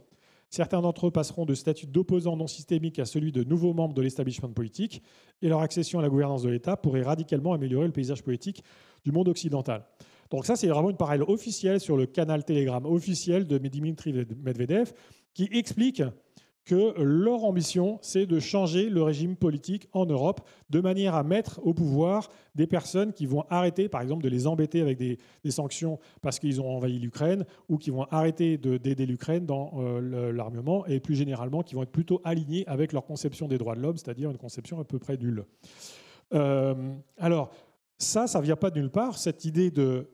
Certains d'entre eux passeront de statut d'opposants non systémiques à celui de nouveaux membres de l'establishment politique, et leur accession à la gouvernance de l'État pourrait radicalement améliorer le paysage politique du monde occidental. Donc ça, c'est vraiment une parole officielle sur le canal Telegram officiel de Dimitri Medvedev qui explique que leur ambition, c'est de changer le régime politique en Europe de manière à mettre au pouvoir des personnes qui vont arrêter, par exemple, de les embêter avec des sanctions parce qu'ils ont envahi l'Ukraine, ou qui vont arrêter d'aider l'Ukraine dans l'armement, et plus généralement, qui vont être plutôt alignés avec leur conception des droits de l'homme, c'est-à-dire une conception à peu près nulle. Alors, ça ne vient pas de nulle part, cette idée de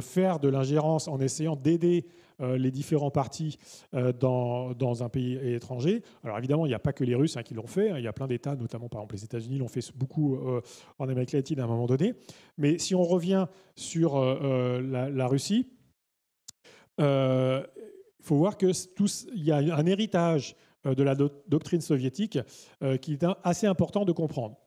faire de l'ingérence en essayant d'aider les différents partis dans un pays étranger. Alors évidemment, il n'y a pas que les Russes qui l'ont fait. Il y a plein d'États, notamment par exemple les États-Unis, l'ont fait beaucoup en Amérique latine à un moment donné. Mais si on revient sur la Russie, il faut voir qu'il y a un héritage de la doctrine soviétique qui est assez important de comprendre.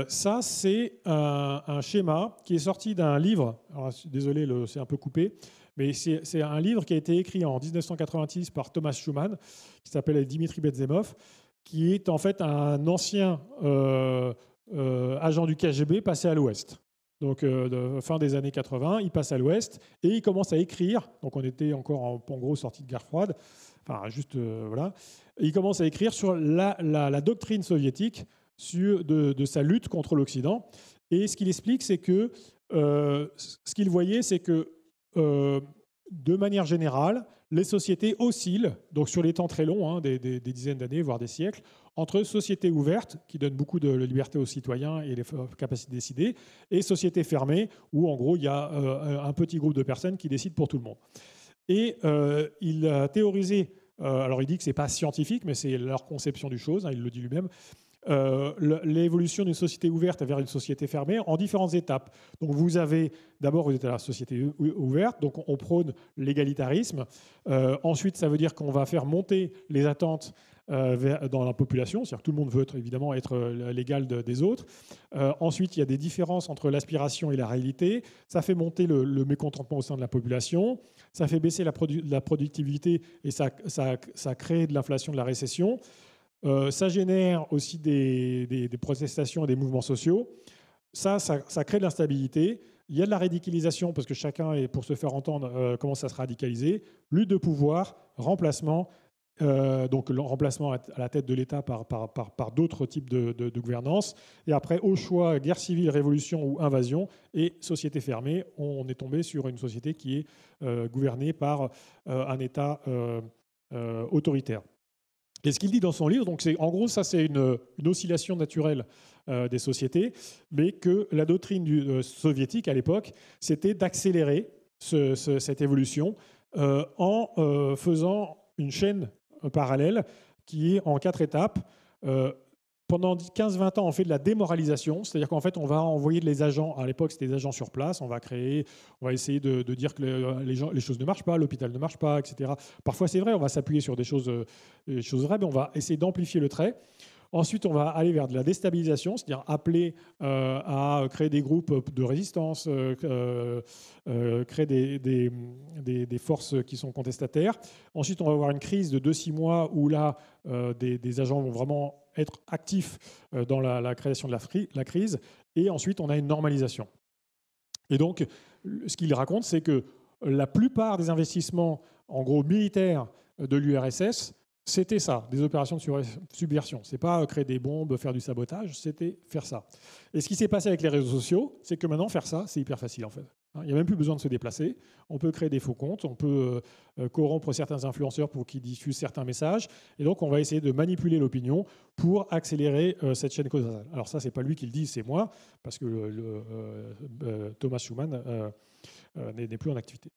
Ça, c'est un schéma qui est sorti d'un livre. Alors, désolé, c'est un peu coupé, mais c'est un livre qui a été écrit en 1986 par Thomas Schuman, qui s'appelle Dimitri Bedzemov, qui est en fait un ancien agent du KGB passé à l'Ouest. Donc, fin des années 80, il passe à l'Ouest et il commence à écrire. Donc, on était encore en gros sorti de guerre froide. Enfin, juste, voilà. Et il commence à écrire sur la doctrine soviétique de sa lutte contre l'Occident. Et ce qu'il explique, c'est que ce qu'il voyait, c'est que de manière générale, les sociétés oscillent, donc sur les temps très longs, des dizaines d'années, voire des siècles, entre sociétés ouvertes, qui donnent beaucoup de liberté aux citoyens et les capacités de décider, et sociétés fermées, où en gros, il y a un petit groupe de personnes qui décident pour tout le monde. Et il a théorisé, alors il dit que ce n'est pas scientifique, mais c'est leur conception du chose, il le dit lui-même, l'évolution d'une société ouverte vers une société fermée en différentes étapes. Donc d'abord vous êtes à la société ouverte, donc on prône l'égalitarisme. Ensuite, ça veut dire qu'on va faire monter les attentes dans la population, c'est-à-dire que tout le monde veut évidemment être l'égal des autres. Ensuite, il y a des différences entre l'aspiration et la réalité. Ça fait monter le mécontentement au sein de la population. Ça fait baisser la productivité et ça crée de l'inflation, de la récession. Ça génère aussi des protestations et des mouvements sociaux. Ça crée de l'instabilité. Il y a de la ridiculisation parce que chacun, pour se faire entendre, commence à se radicaliser. Lutte de pouvoir, remplacement, donc le remplacement à la tête de l'État par d'autres types de gouvernance. Et après, au choix, guerre civile, révolution ou invasion, et société fermée, on est tombé sur une société qui est gouvernée par un État autoritaire. Et ce qu'il dit dans son livre, donc en gros, ça c'est une oscillation naturelle des sociétés, mais que la doctrine soviétique à l'époque, c'était d'accélérer cette évolution en faisant une chaîne parallèle qui est en 4 étapes. Pendant 15-20 ans, on fait de la démoralisation, c'est-à-dire qu'en fait, on va envoyer les agents, à l'époque c'était des agents sur place, on va essayer de dire que les choses ne marchent pas, l'hôpital ne marche pas, etc. Parfois c'est vrai, on va s'appuyer sur des choses vraies, mais on va essayer d'amplifier le trait. Ensuite, on va aller vers de la déstabilisation, c'est-à-dire appeler à créer des groupes de résistance, créer des forces qui sont contestataires. Ensuite, on va avoir une crise de 2-6 mois où là, des agents vont vraiment être actifs dans la création de la crise. Et ensuite, on a une normalisation. Et donc, ce qu'il raconte, c'est que la plupart des investissements, en gros militaires, de l'URSS C'était ça, des opérations de subversion. C'est pas créer des bombes, faire du sabotage, c'était faire ça. Et ce qui s'est passé avec les réseaux sociaux, c'est que maintenant, faire ça, c'est hyper facile en fait. Il n'y a même plus besoin de se déplacer. On peut créer des faux comptes, on peut corrompre certains influenceurs pour qu'ils diffusent certains messages. Et donc, on va essayer de manipuler l'opinion pour accélérer cette chaîne causale. Alors ça, c'est pas lui qui le dit, c'est moi, parce que Thomas Schuman n'est plus en activité.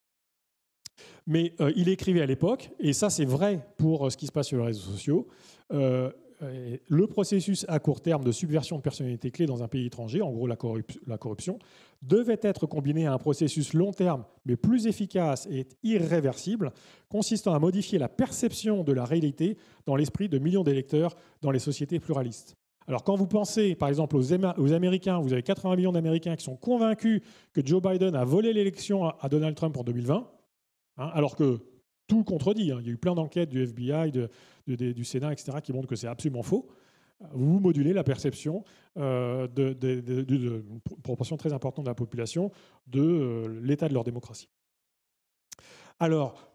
Mais il écrivait à l'époque, et ça c'est vrai pour ce qui se passe sur les réseaux sociaux, le processus à court terme de subversion de personnalités clés dans un pays étranger, en gros la corruption, devait être combiné à un processus long terme, mais plus efficace et irréversible, consistant à modifier la perception de la réalité dans l'esprit de millions d'électeurs dans les sociétés pluralistes. Alors quand vous pensez par exemple aux Américains, vous avez 80 millions d'Américains qui sont convaincus que Joe Biden a volé l'élection à Donald Trump en 2020, alors que tout le contredit. Il y a eu plein d'enquêtes du FBI, du Sénat, etc., qui montrent que c'est absolument faux. Vous modulez la perception d'une proportion très importante de la population de l'état de leur démocratie. Alors,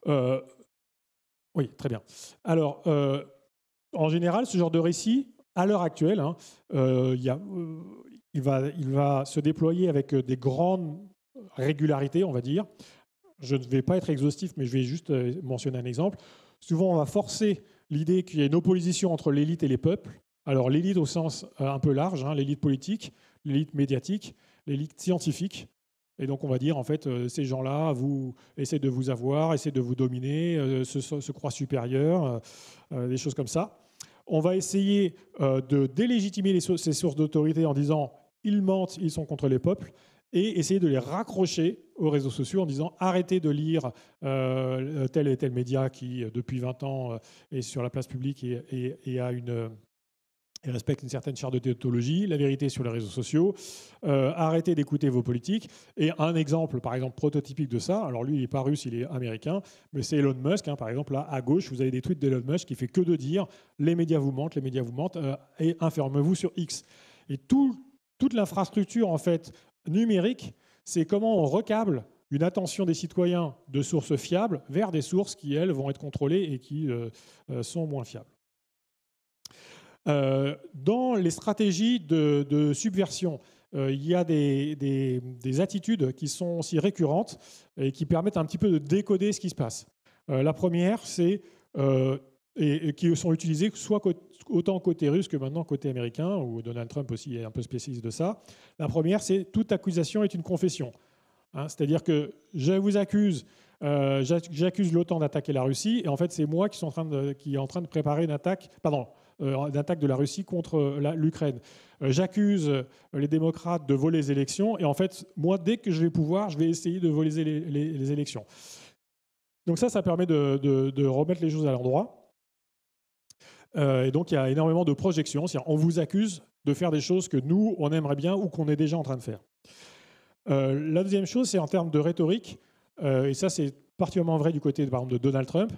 oui, très bien. Alors, en général, ce genre de récit, à l'heure actuelle, il va se déployer avec des grandes régularités, on va dire. Je ne vais pas être exhaustif, mais je vais juste mentionner un exemple. Souvent, on va forcer l'idée qu'il y a une opposition entre l'élite et les peuples. Alors, l'élite au sens un peu large, l'élite politique, l'élite médiatique, l'élite scientifique. Et donc, on va dire, en fait, ces gens-là essaient de vous avoir, essaient de vous dominer, se croient supérieurs, des choses comme ça. On va essayer de délégitimer ces sources d'autorité en disant « ils mentent, ils sont contre les peuples ». Et essayer de les raccrocher aux réseaux sociaux en disant arrêtez de lire tel et tel média qui, depuis 20 ans, est sur la place publique et respecte une certaine charte de déontologie, la vérité sur les réseaux sociaux, arrêtez d'écouter vos politiques. Et un exemple, par exemple, prototypique de ça, alors lui, il n'est pas russe, il est américain, mais c'est Elon Musk. Par exemple, là, à gauche, vous avez des tweets d'Elon Musk qui fait que de dire les médias vous mentent, et informez-vous sur X. Et toute l'infrastructure, en fait, numérique, c'est comment on recable une attention des citoyens de sources fiables vers des sources qui, elles, vont être contrôlées et qui sont moins fiables. Dans les stratégies de subversion, il y a des attitudes qui sont aussi récurrentes et qui permettent un petit peu de décoder ce qui se passe. La première, c'est et qui sont utilisées soit autant côté russe que maintenant côté américain, où Donald Trump aussi est un peu spécialiste de ça. La première, c'est toute accusation est une confession. C'est-à-dire que je vous accuse, j'accuse l'OTAN d'attaquer la Russie, et en fait c'est moi qui est en train de préparer une attaque de la Russie contre l'Ukraine. J'accuse les démocrates de voler les élections, et en fait moi, dès que je vais pouvoir, je vais essayer de voler les élections. Donc ça permet de remettre les choses à l'endroit. Et donc, il y a énormément de projections. C'est-à-dire, on vous accuse de faire des choses que nous, on aimerait bien ou qu'on est déjà en train de faire. La deuxième chose, c'est en termes de rhétorique. Et ça, c'est particulièrement vrai du côté, par exemple, de Donald Trump.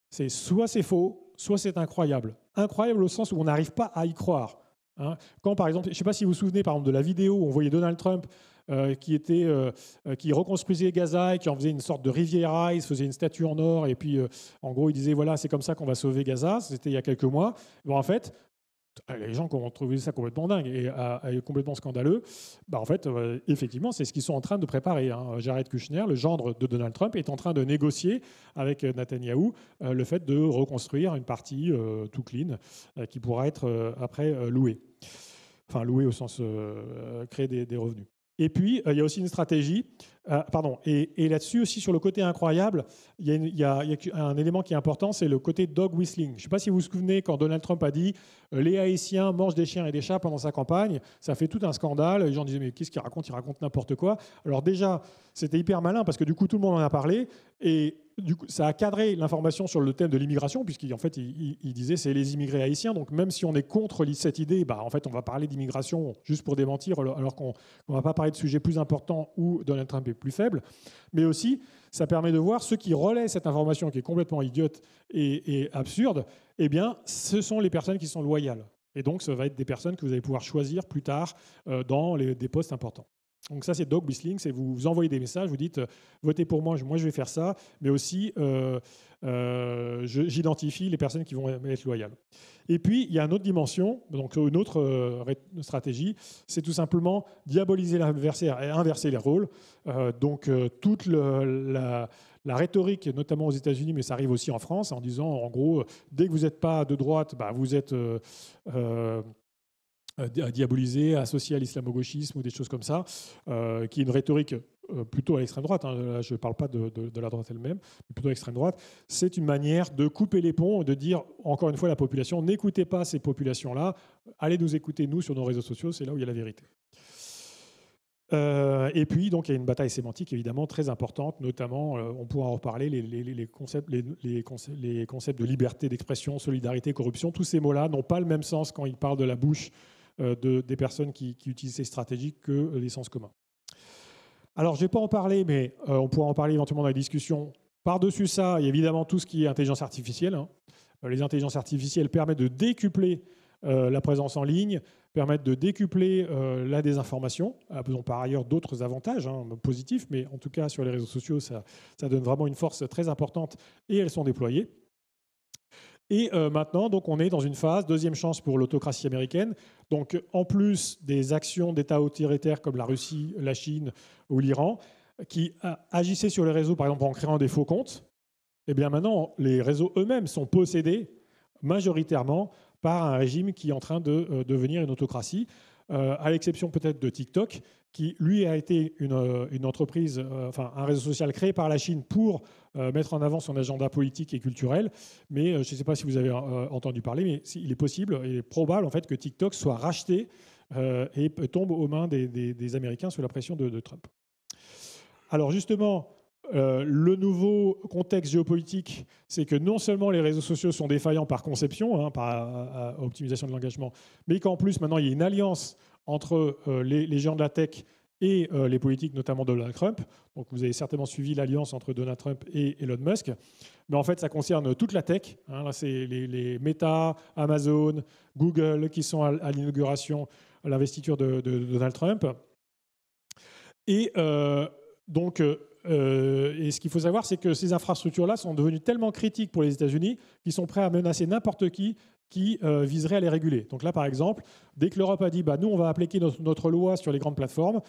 C'est soit c'est faux, soit c'est incroyable. Incroyable au sens où on n'arrive pas à y croire. Quand, par exemple, je ne sais pas si vous vous souvenez, par exemple, de la vidéo où on voyait Donald Trump qui reconstruisait Gaza et qui en faisait une sorte de Riviera, il se faisait une statue en or et puis en gros il disait voilà c'est comme ça qu'on va sauver Gaza, c'était il y a quelques mois. Bon, en fait, les gens qui ont trouvé ça complètement dingue et complètement scandaleux, en fait effectivement c'est ce qu'ils sont en train de préparer. Jared Kushner, le gendre de Donald Trump, est en train de négocier avec Netanyahou le fait de reconstruire une partie tout clean qui pourra être après louée. Enfin louée au sens créer des revenus. Et puis, il y a aussi une stratégie, et là-dessus aussi, sur le côté incroyable, il y a un élément qui est important, c'est le côté dog whistling. Je ne sais pas si vous vous souvenez, quand Donald Trump a dit « les Haïtiens mangent des chiens et des chats » pendant sa campagne, ça fait tout un scandale, les gens disaient « mais qu'est-ce qu'il raconte ? Il raconte n'importe quoi ». Alors déjà, c'était hyper malin, parce que du coup, tout le monde en a parlé, et du coup, ça a cadré l'information sur le thème de l'immigration, puisqu'en fait, il disait c'est les immigrés haïtiens. Donc même si on est contre cette idée, en fait, on va parler d'immigration juste pour démentir, alors qu'on ne va pas parler de sujets plus importants où Donald Trump est plus faible. Mais aussi, ça permet de voir ceux qui relaient cette information qui est complètement idiote et absurde, eh bien, ce sont les personnes qui sont loyales. Et donc, ça va être des personnes que vous allez pouvoir choisir plus tard dans des postes importants. Donc ça, c'est dog whistling, c'est vous envoyez des messages, vous dites votez pour moi, moi je vais faire ça, mais aussi j'identifie les personnes qui vont être loyales. Et puis, il y a une autre dimension, donc une autre stratégie, c'est tout simplement diaboliser l'adversaire et inverser les rôles. Toute la rhétorique, notamment aux États-Unis, mais ça arrive aussi en France, en disant, en gros, dès que vous n'êtes pas de droite, vous êtes diabolisé, associé à l'islamo-gauchisme ou des choses comme ça, qui est une rhétorique plutôt à l'extrême droite. Là, je ne parle pas de la droite elle-même, mais plutôt à l'extrême droite. C'est une manière de couper les ponts, de dire, encore une fois, à la population, n'écoutez pas ces populations-là, allez nous écouter, nous, sur nos réseaux sociaux, c'est là où il y a la vérité. Et puis, donc, il y a une bataille sémantique évidemment très importante, notamment, on pourra en reparler, les concepts de liberté d'expression, solidarité, corruption. Tous ces mots-là n'ont pas le même sens quand ils parlent de la bouche des personnes qui utilisent ces stratégies que les sens communs. Alors, je ne vais pas en parler, mais on pourra en parler éventuellement dans la discussion. Par-dessus ça, il y a évidemment tout ce qui est intelligence artificielle. Les intelligences artificielles permettent de décupler la présence en ligne, permettent de décupler la désinformation. Elles ont par ailleurs d'autres avantages positifs, mais en tout cas, sur les réseaux sociaux, ça donne vraiment une force très importante et elles sont déployées. Et maintenant, donc, on est dans une phase, deuxième chance pour l'autocratie américaine. Donc, en plus des actions d'États autoritaires comme la Russie, la Chine ou l'Iran, qui agissaient sur les réseaux, par exemple, en créant des faux comptes, eh bien maintenant, les réseaux eux-mêmes sont possédés majoritairement par un régime qui est en train de devenir une autocratie, à l'exception peut-être de TikTok, qui, lui, a été une entreprise, un réseau social créé par la Chine pour mettre en avant son agenda politique et culturel. Mais je ne sais pas si vous avez entendu parler, mais il est possible et probable en fait, que TikTok soit racheté et tombe aux mains des Américains sous la pression de Trump. Alors justement, le nouveau contexte géopolitique, c'est que non seulement les réseaux sociaux sont défaillants par conception, par optimisation de l'engagement, mais qu'en plus, maintenant, il y a une alliance entre les géants de la tech et les politiques, notamment Donald Trump. Donc, vous avez certainement suivi l'alliance entre Donald Trump et Elon Musk. Mais en fait, ça concerne toute la tech. Là, c'est les Meta, Amazon, Google qui sont à l'inauguration, à l'investiture de Donald Trump. Et et ce qu'il faut savoir, c'est que ces infrastructures-là sont devenues tellement critiques pour les États-Unis qu'ils sont prêts à menacer n'importe qui viserait à les réguler. Donc là, par exemple, dès que l'Europe a dit nous, on va appliquer notre loi sur les grandes plateformes,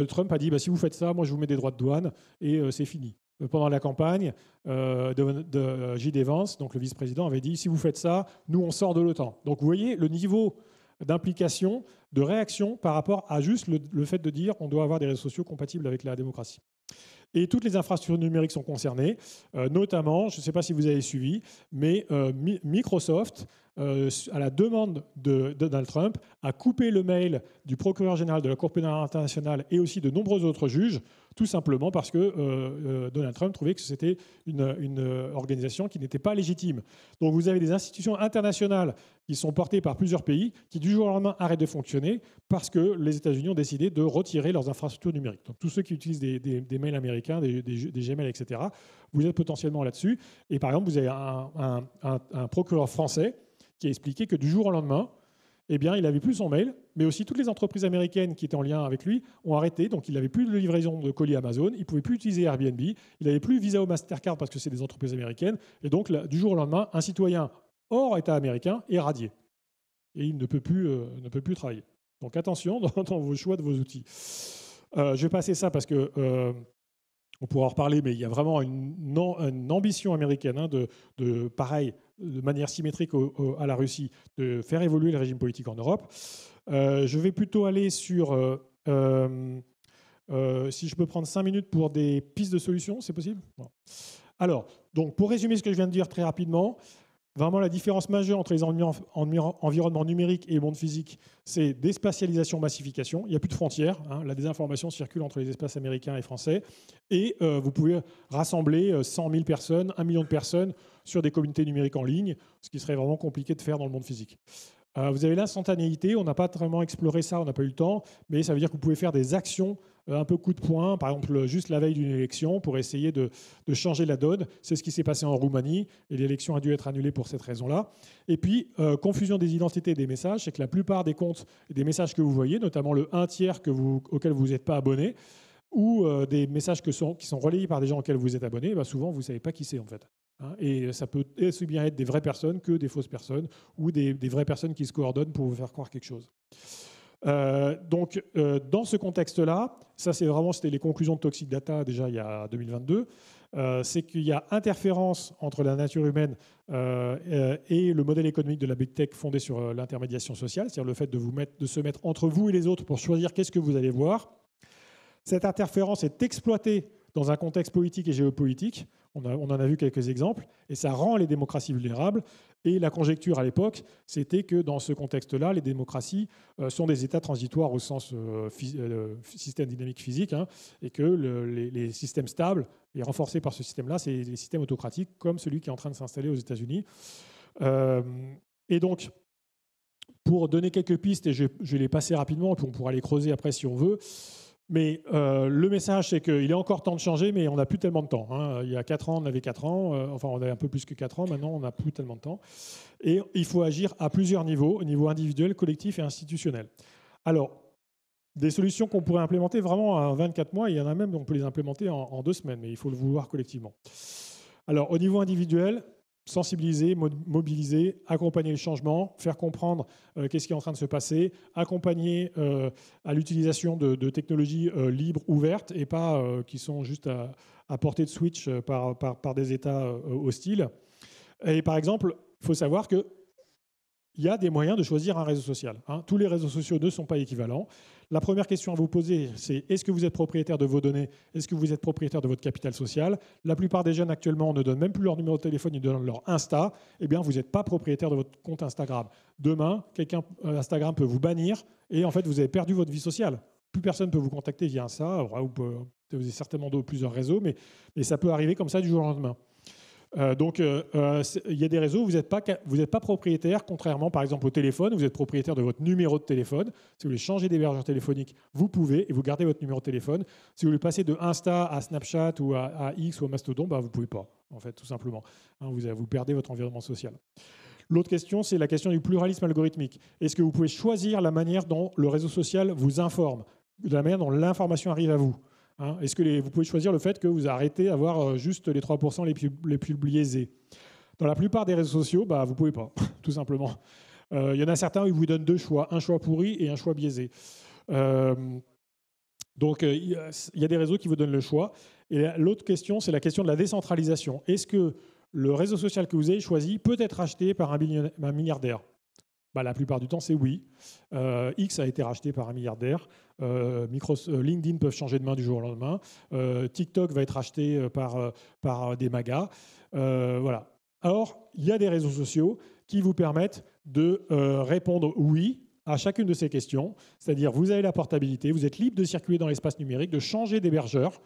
Trump a dit si vous faites ça, moi, je vous mets des droits de douane et c'est fini. Pendant la campagne de J.D. Vance, donc le vice-président, avait dit si vous faites ça, nous, on sort de l'OTAN. Donc vous voyez le niveau d'implication, de réaction par rapport à juste le fait de dire on doit avoir des réseaux sociaux compatibles avec la démocratie. Et toutes les infrastructures numériques sont concernées, notamment, je ne sais pas si vous avez suivi, mais Microsoft, à la demande de Donald Trump, a coupé le mail du procureur général de la Cour pénale internationale et aussi de nombreux autres juges, tout simplement parce que Donald Trump trouvait que c'était une organisation qui n'était pas légitime. Donc vous avez des institutions internationales qui sont portées par plusieurs pays qui, du jour au lendemain, arrêtent de fonctionner parce que les États-Unis ont décidé de retirer leurs infrastructures numériques. Donc tous ceux qui utilisent des mails américains, des Gmail, etc., vous êtes potentiellement là-dessus. Et par exemple, vous avez un procureur français qui a expliqué que du jour au lendemain, eh bien, il n'avait plus son mail, mais aussi toutes les entreprises américaines qui étaient en lien avec lui ont arrêté. Donc, il n'avait plus de livraison de colis Amazon, il ne pouvait plus utiliser Airbnb, il n'avait plus Visa ou Mastercard parce que c'est des entreprises américaines. Et donc, du jour au lendemain, un citoyen hors État américain est radié. Et il ne peut plus travailler. Donc, attention dans vos choix de vos outils. Je vais passer ça parce que on pourra en reparler, mais il y a vraiment une ambition américaine pareil, de manière symétrique à la Russie, de faire évoluer le régime politique en Europe. Je vais plutôt aller sur... si je peux prendre 5 minutes pour des pistes de solutions, c'est possible ? Bon. Alors, donc, pour résumer ce que je viens de dire très rapidement, vraiment la différence majeure entre les environnements numériques et le monde physique, c'est déspatialisation, massification. Il n'y a plus de frontières. La désinformation circule entre les espaces américains et français. Et vous pouvez rassembler 100 000 personnes, 1 million de personnes sur des communautés numériques en ligne, ce qui serait vraiment compliqué de faire dans le monde physique. Vous avez l'instantanéité. On n'a pas vraiment exploré ça, on n'a pas eu le temps, mais ça veut dire que vous pouvez faire des actions un peu coup de poing, par exemple juste la veille d'une élection, pour essayer de changer la donne. C'est ce qui s'est passé en Roumanie, et l'élection a dû être annulée pour cette raison-là. Et puis, confusion des identités et des messages, c'est que la plupart des comptes et des messages que vous voyez, notamment le 1/3 auquel vous n'êtes pas abonné, ou des messages qui sont relayés par des gens auxquels vous êtes abonné, souvent vous ne savez pas qui c'est en fait. Et ça peut aussi bien être des vraies personnes que des fausses personnes, ou des vraies personnes qui se coordonnent pour vous faire croire quelque chose. Donc, dans ce contexte-là, c'était les conclusions de Toxic Data déjà il y a 2022, c'est qu'il y a interférence entre la nature humaine et le modèle économique de la Big Tech fondé sur l'intermédiation sociale, c'est-à-dire le fait de se mettre entre vous et les autres pour choisir qu'est-ce que vous allez voir. Cette interférence est exploitée dans un contexte politique et géopolitique. On en a vu quelques exemples, et ça rend les démocraties vulnérables. Et la conjecture à l'époque, c'était que dans ce contexte-là, les démocraties sont des états transitoires au sens système dynamique physique, et que les systèmes stables et renforcés par ce système-là, c'est les systèmes autocratiques comme celui qui est en train de s'installer aux États-Unis. Et donc, pour donner quelques pistes, et je vais les passer rapidement, puis on pourra les creuser après si on veut. Mais le message, c'est qu'il est encore temps de changer, mais on n'a plus tellement de temps. Il y a 4 ans, on avait 4 ans. Enfin, on a un peu plus que 4 ans. Maintenant, on n'a plus tellement de temps. Et il faut agir à plusieurs niveaux, au niveau individuel, collectif et institutionnel. Alors, des solutions qu'on pourrait implémenter vraiment en 24 mois, il y en a même, on peut les implémenter en 2 semaines, mais il faut le vouloir collectivement. Alors, au niveau individuel, sensibiliser, mobiliser, accompagner le changement, faire comprendre qu'est-ce qui est en train de se passer, accompagner à l'utilisation de technologies libres, ouvertes, et pas qui sont juste à portée de switch par des États hostiles. Et par exemple, il faut savoir qu'il y a des moyens de choisir un réseau social. Tous les réseaux sociaux ne sont pas équivalents. La première question à vous poser, c'est est-ce que vous êtes propriétaire de vos données? Est-ce que vous êtes propriétaire de votre capital social? La plupart des jeunes actuellement ne donnent même plus leur numéro de téléphone, ils donnent leur Insta. Eh bien, vous n'êtes pas propriétaire de votre compte Instagram. Demain, Instagram peut vous bannir et en fait, vous avez perdu votre vie sociale. Plus personne ne peut vous contacter via Insta. Vous avez certainement plusieurs réseaux, mais ça peut arriver comme ça du jour au lendemain. Donc, il y a des réseaux où vous n'êtes pas propriétaire, contrairement par exemple au téléphone, où vous êtes propriétaire de votre numéro de téléphone. Si vous voulez changer d'hébergeur téléphonique, vous pouvez, et vous gardez votre numéro de téléphone. Si vous voulez passer de Insta à Snapchat ou à X ou à Mastodon, vous ne pouvez pas, en fait, tout simplement. Vous perdez votre environnement social. L'autre question, c'est la question du pluralisme algorithmique. Est-ce que vous pouvez choisir la manière dont le réseau social vous informe, de la manière dont l'information arrive à vous? Est-ce que vous pouvez choisir le fait que vous arrêtez d'avoir juste les 3% les plus biaisés? Dans la plupart des réseaux sociaux, vous ne pouvez pas, tout simplement. Il y en a certains où ils vous donnent 2 choix, un choix pourri et un choix biaisé. Donc, il y a des réseaux qui vous donnent le choix. Et l'autre question, c'est la question de la décentralisation. Est-ce que le réseau social que vous avez choisi peut être acheté par un milliardaire? La plupart du temps, c'est oui. X a été racheté par un milliardaire. LinkedIn peuvent changer de main du jour au lendemain. TikTok va être racheté par des magas. Voilà. Or, il y a des réseaux sociaux qui vous permettent de répondre oui à chacune de ces questions. C'est-à-dire, vous avez la portabilité, vous êtes libre de circuler dans l'espace numérique, de changer d'hébergeur.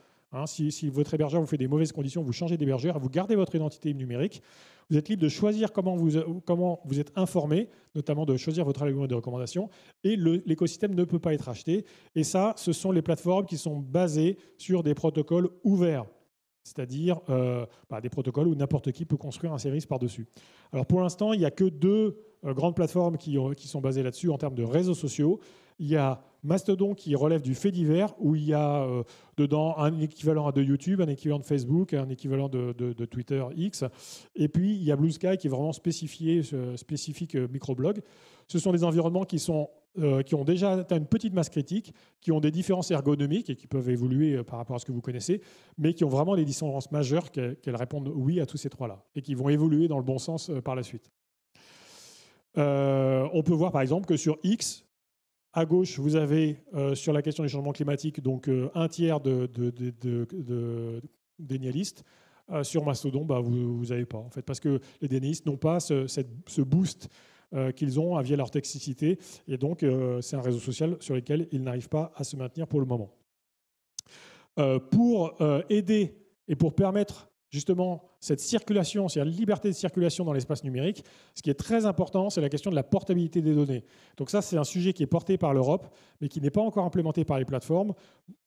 Si votre hébergeur vous fait des mauvaises conditions, vous changez d'hébergeur, vous gardez votre identité numérique. Vous êtes libre de choisir comment vous êtes informé, notamment de choisir votre algorithme de recommandation. Et l'écosystème ne peut pas être acheté. Et ça, ce sont les plateformes qui sont basées sur des protocoles ouverts. C'est-à-dire des protocoles où n'importe qui peut construire un service par-dessus. Alors pour l'instant, il n'y a que 2 grandes plateformes qui sont basées là-dessus en termes de réseaux sociaux. Il y a Mastodon qui relève du fait divers, où il y a dedans un équivalent de YouTube, un équivalent de Facebook, un équivalent de Twitter X. Et puis, il y a Blue Sky qui est vraiment spécifique microblog. Ce sont des environnements qui ont déjà atteint une petite masse critique, qui ont des différences ergonomiques et qui peuvent évoluer par rapport à ce que vous connaissez, mais qui ont vraiment des différences majeures qu'elles répondent oui à tous ces 3-là et qui vont évoluer dans le bon sens par la suite. On peut voir par exemple que sur X, à gauche, vous avez sur la question du changement climatique donc un tiers de dénialistes. Sur Mastodon, vous n'avez pas, en fait, parce que les dénialistes n'ont pas ce boost qu'ils ont via leur toxicité. Et donc, c'est un réseau social sur lequel ils n'arrivent pas à se maintenir pour le moment. Pour aider et pour permettre justement cette circulation, c'est-à-dire la liberté de circulation dans l'espace numérique, ce qui est très important, c'est la question de la portabilité des données. Donc ça, c'est un sujet qui est porté par l'Europe, mais qui n'est pas encore implémenté par les plateformes.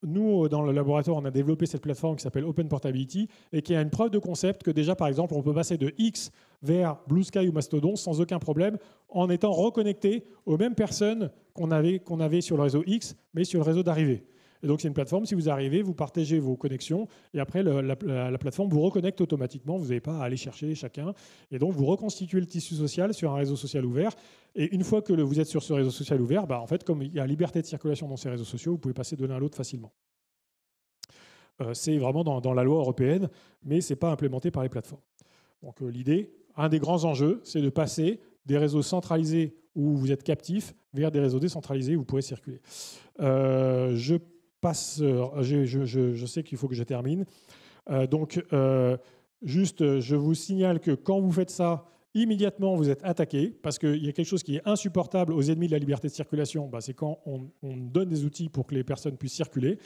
Nous, dans le laboratoire, on a développé cette plateforme qui s'appelle Open Portability et qui a une preuve de concept que déjà, par exemple, on peut passer de X vers Blue Sky ou Mastodon sans aucun problème en étant reconnecté aux mêmes personnes qu'on avait sur le réseau X, mais sur le réseau d'arrivée. Et donc, c'est une plateforme, si vous arrivez, vous partagez vos connexions et après, la plateforme vous reconnecte automatiquement. Vous n'avez pas à aller chercher chacun. Et donc, vous reconstituez le tissu social sur un réseau social ouvert. Et une fois que vous êtes sur ce réseau social ouvert, en fait, comme il y a liberté de circulation dans ces réseaux sociaux, vous pouvez passer de l'un à l'autre facilement. C'est vraiment dans la loi européenne, mais ce n'est pas implémenté par les plateformes. Donc, l'idée, un des grands enjeux, c'est de passer des réseaux centralisés où vous êtes captif vers des réseaux décentralisés où vous pourrez circuler. Je sais qu'il faut que je termine. Je vous signale que quand vous faites ça, immédiatement vous êtes attaqué parce qu'il y a quelque chose qui est insupportable aux ennemis de la liberté de circulation, c'est quand on donne des outils pour que les personnes puissent circuler.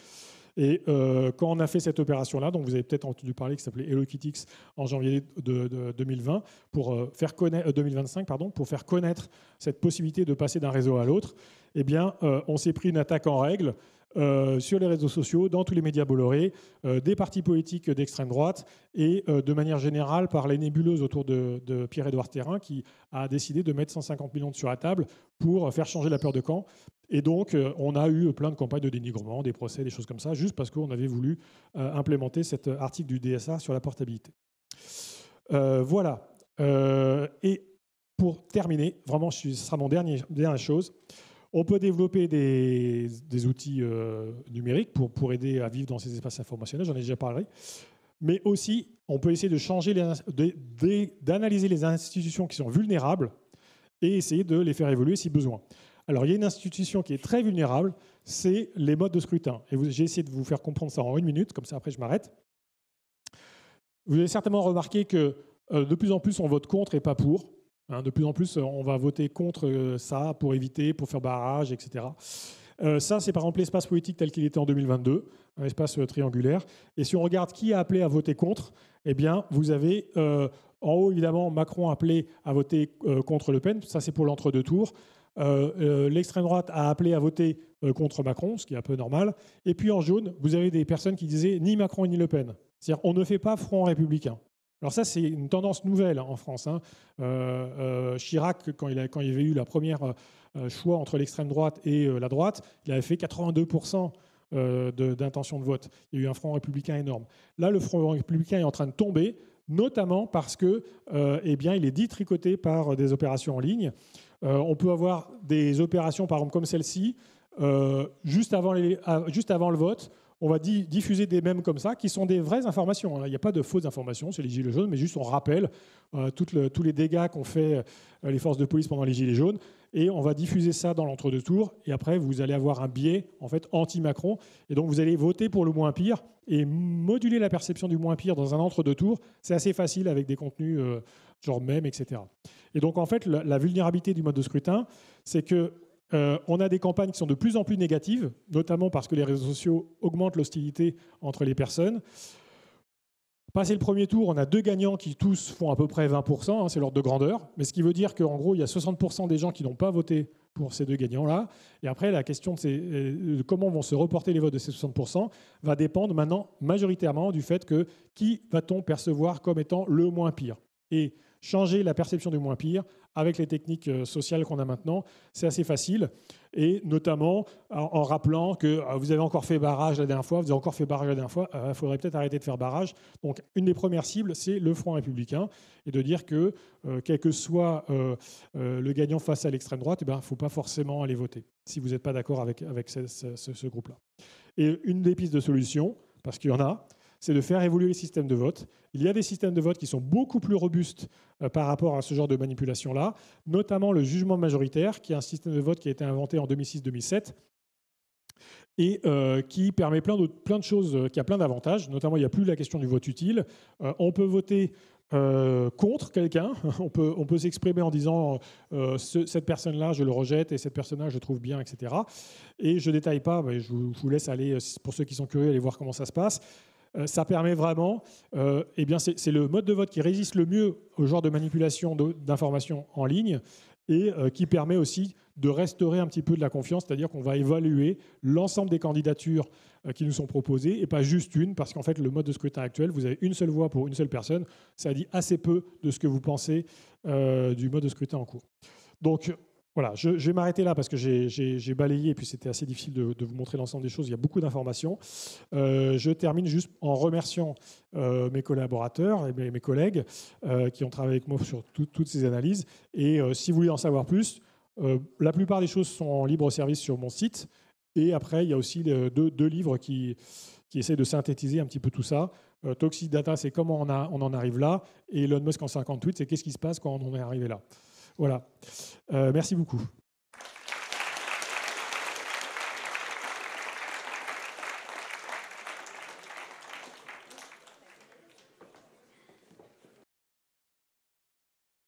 Et quand on a fait cette opération-là, donc vous avez peut-être entendu parler, qui s'appelait HelloKitX en janvier de 2020, 2025, pour faire connaître cette possibilité de passer d'un réseau à l'autre, eh bien, on s'est pris une attaque en règle sur les réseaux sociaux, dans tous les médias Bolloré, des partis politiques d'extrême droite et de manière générale par les nébuleuses autour de Pierre-Édouard Thérin qui a décidé de mettre 150 millions sur la table pour faire changer la peur de camp. Et donc, on a eu plein de campagnes de dénigrement, des procès, des choses comme ça, juste parce qu'on avait voulu implémenter cet article du DSA sur la portabilité. Voilà. Et pour terminer, vraiment, ce sera mon dernière chose. On peut développer des outils numériques pour aider à vivre dans ces espaces informationnels, j'en ai déjà parlé. Mais aussi, on peut essayer de changer, d'analyser les institutions qui sont vulnérables et essayer de les faire évoluer si besoin. Alors, il y a une institution qui est très vulnérable, c'est les modes de scrutin. Et j'ai essayé de vous faire comprendre ça en 1 minute, comme ça après je m'arrête. Vous avez certainement remarqué que de plus en plus on vote contre et pas pour. De plus en plus on va voter contre ça pour éviter, pour faire barrage, etc. Ça, c'est par exemple l'espace politique tel qu'il était en 2022, un espace triangulaire. Et si on regarde qui a appelé à voter contre, eh bien, vous avez en haut, évidemment, Macron a appelé à voter contre Le Pen. Ça, c'est pour l'entre-deux tours. L'extrême droite a appelé à voter contre Macron, ce qui est un peu normal. Et puis en jaune, vous avez des personnes qui disaient ni Macron ni Le Pen. C'est-à-dire on ne fait pas front républicain. Alors ça, c'est une tendance nouvelle en France. Chirac, quand il y avait eu la première choix entre l'extrême droite et la droite, il avait fait 82% d'intention de vote. Il y a eu un front républicain énorme. Là, le front républicain est en train de tomber, notamment parce que, il est détricoté par des opérations en ligne. On peut avoir des opérations, par exemple, comme celle-ci, juste avant le vote. On va diffuser des mèmes comme ça, qui sont des vraies informations. Il n'y a pas de fausses informations, c'est les Gilets jaunes, mais juste on rappelle tous les dégâts qu'ont fait les forces de police pendant les Gilets jaunes. Et on va diffuser ça dans l'entre-deux tours. Et après, vous allez avoir un biais en fait, anti-Macron. Et donc, vous allez voter pour le moins pire. Et moduler la perception du moins pire dans un entre-deux tours, c'est assez facile avec des contenus genre mèmes, etc. Et donc, en fait, la vulnérabilité du mode de scrutin, c'est que on a des campagnes qui sont de plus en plus négatives, notamment parce que les réseaux sociaux augmentent l'hostilité entre les personnes. Passé le premier tour, on a 2 gagnants qui tous font à peu près 20%, c'est l'ordre de grandeur. Mais ce qui veut dire qu'en gros, il y a 60% des gens qui n'ont pas voté pour ces 2 gagnants-là. Et après, la question de comment vont se reporter les votes de ces 60% va dépendre maintenant majoritairement du fait que qui va-t-on percevoir comme étant le moins pire. Et changer la perception du moins pire avec les techniques sociales qu'on a maintenant, c'est assez facile. Et notamment en rappelant que vous avez encore fait barrage la dernière fois, il faudrait peut-être arrêter de faire barrage. Donc, une des premières cibles, c'est le Front républicain. Et de dire que, quel que soit le gagnant face à l'extrême droite, il ne faut pas forcément aller voter, si vous n'êtes pas d'accord avec ce groupe-là. Et une des pistes de solution, parce qu'il y en a, c'est de faire évoluer les systèmes de vote. Il y a des systèmes de vote qui sont beaucoup plus robustes par rapport à ce genre de manipulation-là, notamment le jugement majoritaire, qui est un système de vote qui a été inventé en 2006-2007 et qui permet plein de choses, qui a plein d'avantages. Notamment, il n'y a plus la question du vote utile. On peut voter contre quelqu'un. On peut s'exprimer en disant cette personne-là, je le rejette, et cette personne-là, je le trouve bien, etc. Et je ne détaille pas, mais je vous laisse aller, pour ceux qui sont curieux, aller voir comment ça se passe. ça permet vraiment, eh bien c'est le mode de vote qui résiste le mieux au genre de manipulation d'informations en ligne et qui permet aussi de restaurer un petit peu de la confiance, c'est-à-dire qu'on va évaluer l'ensemble des candidatures qui nous sont proposées et pas juste une, parce qu'en fait le mode de scrutin actuel, vous avez une seule voix pour une seule personne, ça dit assez peu de ce que vous pensez du mode de scrutin en cours. Donc voilà, je vais m'arrêter là parce que j'ai balayé et puis c'était assez difficile de vous montrer l'ensemble des choses. Il y a beaucoup d'informations. Je termine juste en remerciant mes collaborateurs et mes collègues qui ont travaillé avec moi sur toutes ces analyses. Et si vous voulez en savoir plus, la plupart des choses sont en libre service sur mon site. Et après, il y a aussi deux livres qui essaient de synthétiser un petit peu tout ça. Toxic Data, c'est comment on en arrive là. Et Elon Musk en 58, c'est qu'est-ce qui se passe quand on en est arrivé là. Voilà. Merci beaucoup.